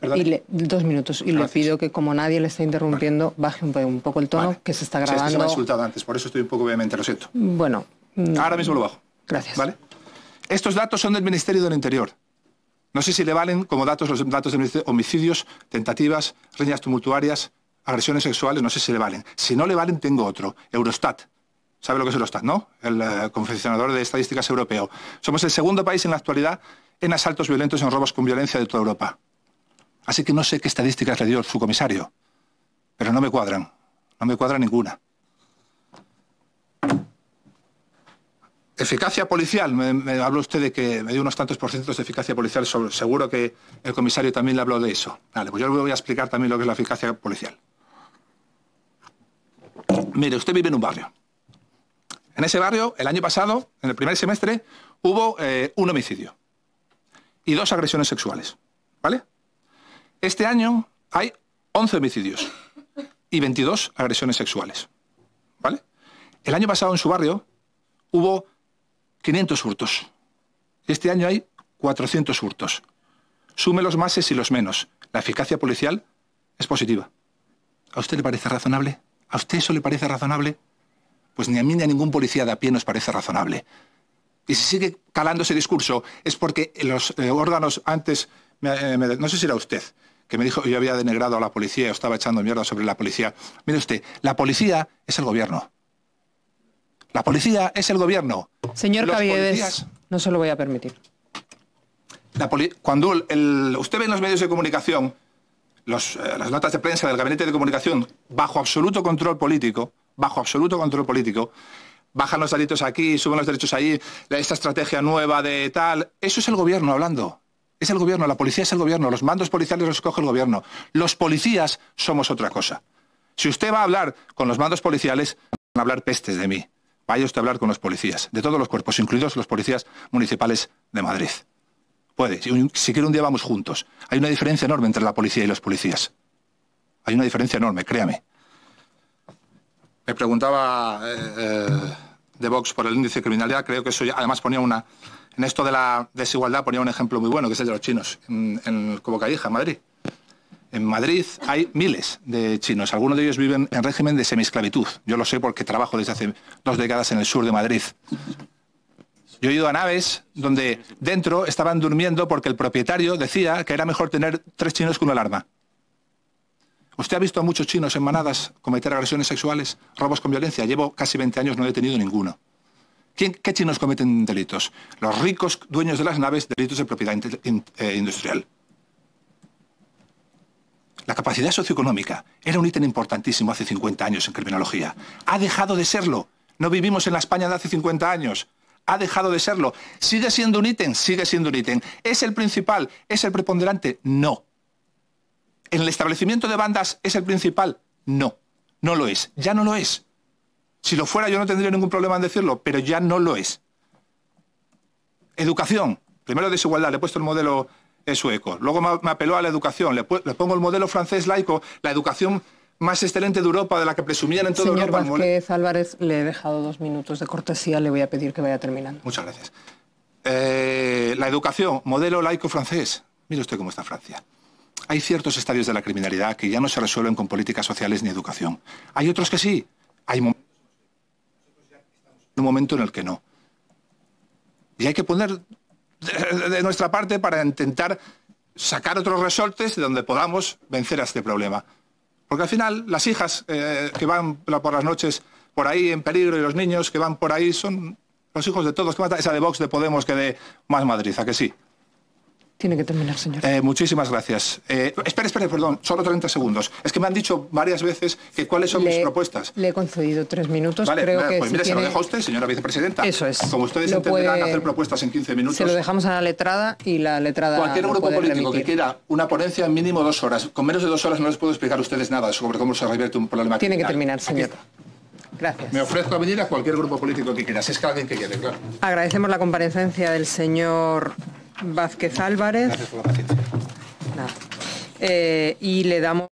pido que, como nadie le está interrumpiendo, baje un poco el tono, que se está grabando. Sí, es que se me ha insultado antes, por eso estoy un poco vehemente, lo siento. Bueno. Ahora mismo lo bajo. Gracias. ¿Vale? Estos datos son del Ministerio del Interior. No sé si le valen como datos los datos de homicidios, tentativas, riñas tumultuarias, agresiones sexuales, no sé si le valen. Si no le valen, tengo otro. Eurostat. ¿Sabe lo que es Eurostat, no? El confeccionador de estadísticas europeo. Somos el segundo país en la actualidad en asaltos violentos y en robos con violencia de toda Europa. Así que no sé qué estadísticas le dio su comisario, pero no me cuadran. No me cuadra ninguna. Eficacia policial. Me habló usted de que me dio unos tantos porcientos de eficacia policial. Seguro que el comisario también le habló de eso. Vale, pues yo le voy a explicar también lo que es la eficacia policial. Mire, usted vive en un barrio. En ese barrio, el año pasado, en el primer semestre, hubo un homicidio y 2 agresiones sexuales, ¿vale? Este año hay 11 homicidios y 22 agresiones sexuales, ¿vale? El año pasado en su barrio hubo 500 hurtos y este año hay 400 hurtos. Sume los máses y los menos. La eficacia policial es positiva. ¿A usted le parece razonable? ¿A usted eso le parece razonable? Pues ni a mí ni a ningún policía de a pie nos parece razonable. Y si sigue calando ese discurso es porque los órganos antes, no sé si era usted, que me dijo que yo había denigrado a la policía o estaba echando mierda sobre la policía. Mire usted, la policía es el gobierno. La policía es el gobierno. Señor Caviedes, no se lo voy a permitir. Cuando usted ve en los medios de comunicación las notas de prensa del Gabinete de Comunicación bajo absoluto control político, bajan los delitos aquí, suben los derechos allí, esta estrategia nueva de tal. Eso es el gobierno hablando. Es el gobierno, la policía es el gobierno, los mandos policiales los escoge el gobierno. Los policías somos otra cosa. Si usted va a hablar con los mandos policiales, van a hablar pestes de mí. Vaya usted a hablar con los policías, de todos los cuerpos, incluidos los policías municipales de Madrid. Puede, si quiere un día vamos juntos. Hay una diferencia enorme entre la policía y los policías. Hay una diferencia enorme, créame. Me preguntaba de Vox por el índice de criminalidad, creo que eso ya, además ponía una... En esto de la desigualdad ponía un ejemplo muy bueno, que es el de los chinos, en Cobocalija, en Madrid. En Madrid hay miles de chinos, algunos de ellos viven en régimen de semiesclavitud. Yo lo sé porque trabajo desde hace 2 décadas en el sur de Madrid. Yo he ido a naves donde dentro estaban durmiendo porque el propietario decía que era mejor tener 3 chinos que una alarma. ¿Usted ha visto a muchos chinos en manadas cometer agresiones sexuales, robos con violencia? Llevo casi 20 años, no he detenido ninguno. ¿Qué chinos cometen delitos? Los ricos dueños de las naves, delitos de propiedad industrial. La capacidad socioeconómica era un ítem importantísimo hace 50 años en criminología. Ha dejado de serlo. No vivimos en la España de hace 50 años. Ha dejado de serlo. ¿Sigue siendo un ítem? Sigue siendo un ítem. ¿Es el principal? ¿Es el preponderante? No. ¿En el establecimiento de bandas es el principal? No. No lo es. Ya no lo es. Si lo fuera yo no tendría ningún problema en decirlo, pero ya no lo es. Educación. Primero desigualdad. Le he puesto el modelo sueco. Luego me apeló a la educación. Le pongo el modelo francés laico, la educación más excelente de Europa, de la que presumían en toda Europa. Señor Vázquez Álvarez, le he dejado 2 minutos de cortesía. Le voy a pedir que vaya terminando. Muchas gracias. La educación, modelo laico francés. Mire usted cómo está Francia. Hay ciertos estadios de la criminalidad que ya no se resuelven con políticas sociales ni educación. Hay otros que sí. Hay un momento en el que no. Y hay que poner de nuestra parte para intentar sacar otros resortes de donde podamos vencer a este problema. Porque al final las hijas que van por las noches por ahí en peligro y los niños que van por ahí son los hijos de todos. Esa de Vox, de Podemos, que de Más Madrid, ¿a que sí? Tiene que terminar, señor. Muchísimas gracias. Espere, perdón, solo 30 segundos. Es que me han dicho varias veces que cuáles son mis propuestas. Le he concedido 3 minutos. Vale, creo que pues mire, se lo deja usted, señora vicepresidenta. Eso es. Como ustedes entenderán hacer propuestas en 15 minutos. Se lo dejamos a la letrada y la letrada. Cualquier grupo político que quiera una ponencia en mínimo 2 horas. Con menos de 2 horas no les puedo explicar a ustedes nada sobre cómo se revierte un problema. Tiene que terminar, señor. Gracias. Me ofrezco a venir a cualquier grupo político que quiera, si es que alguien que quiere, claro. Agradecemos la comparecencia del señor Vázquez Álvarez. Gracias por la paciencia. Nada. Y le damos...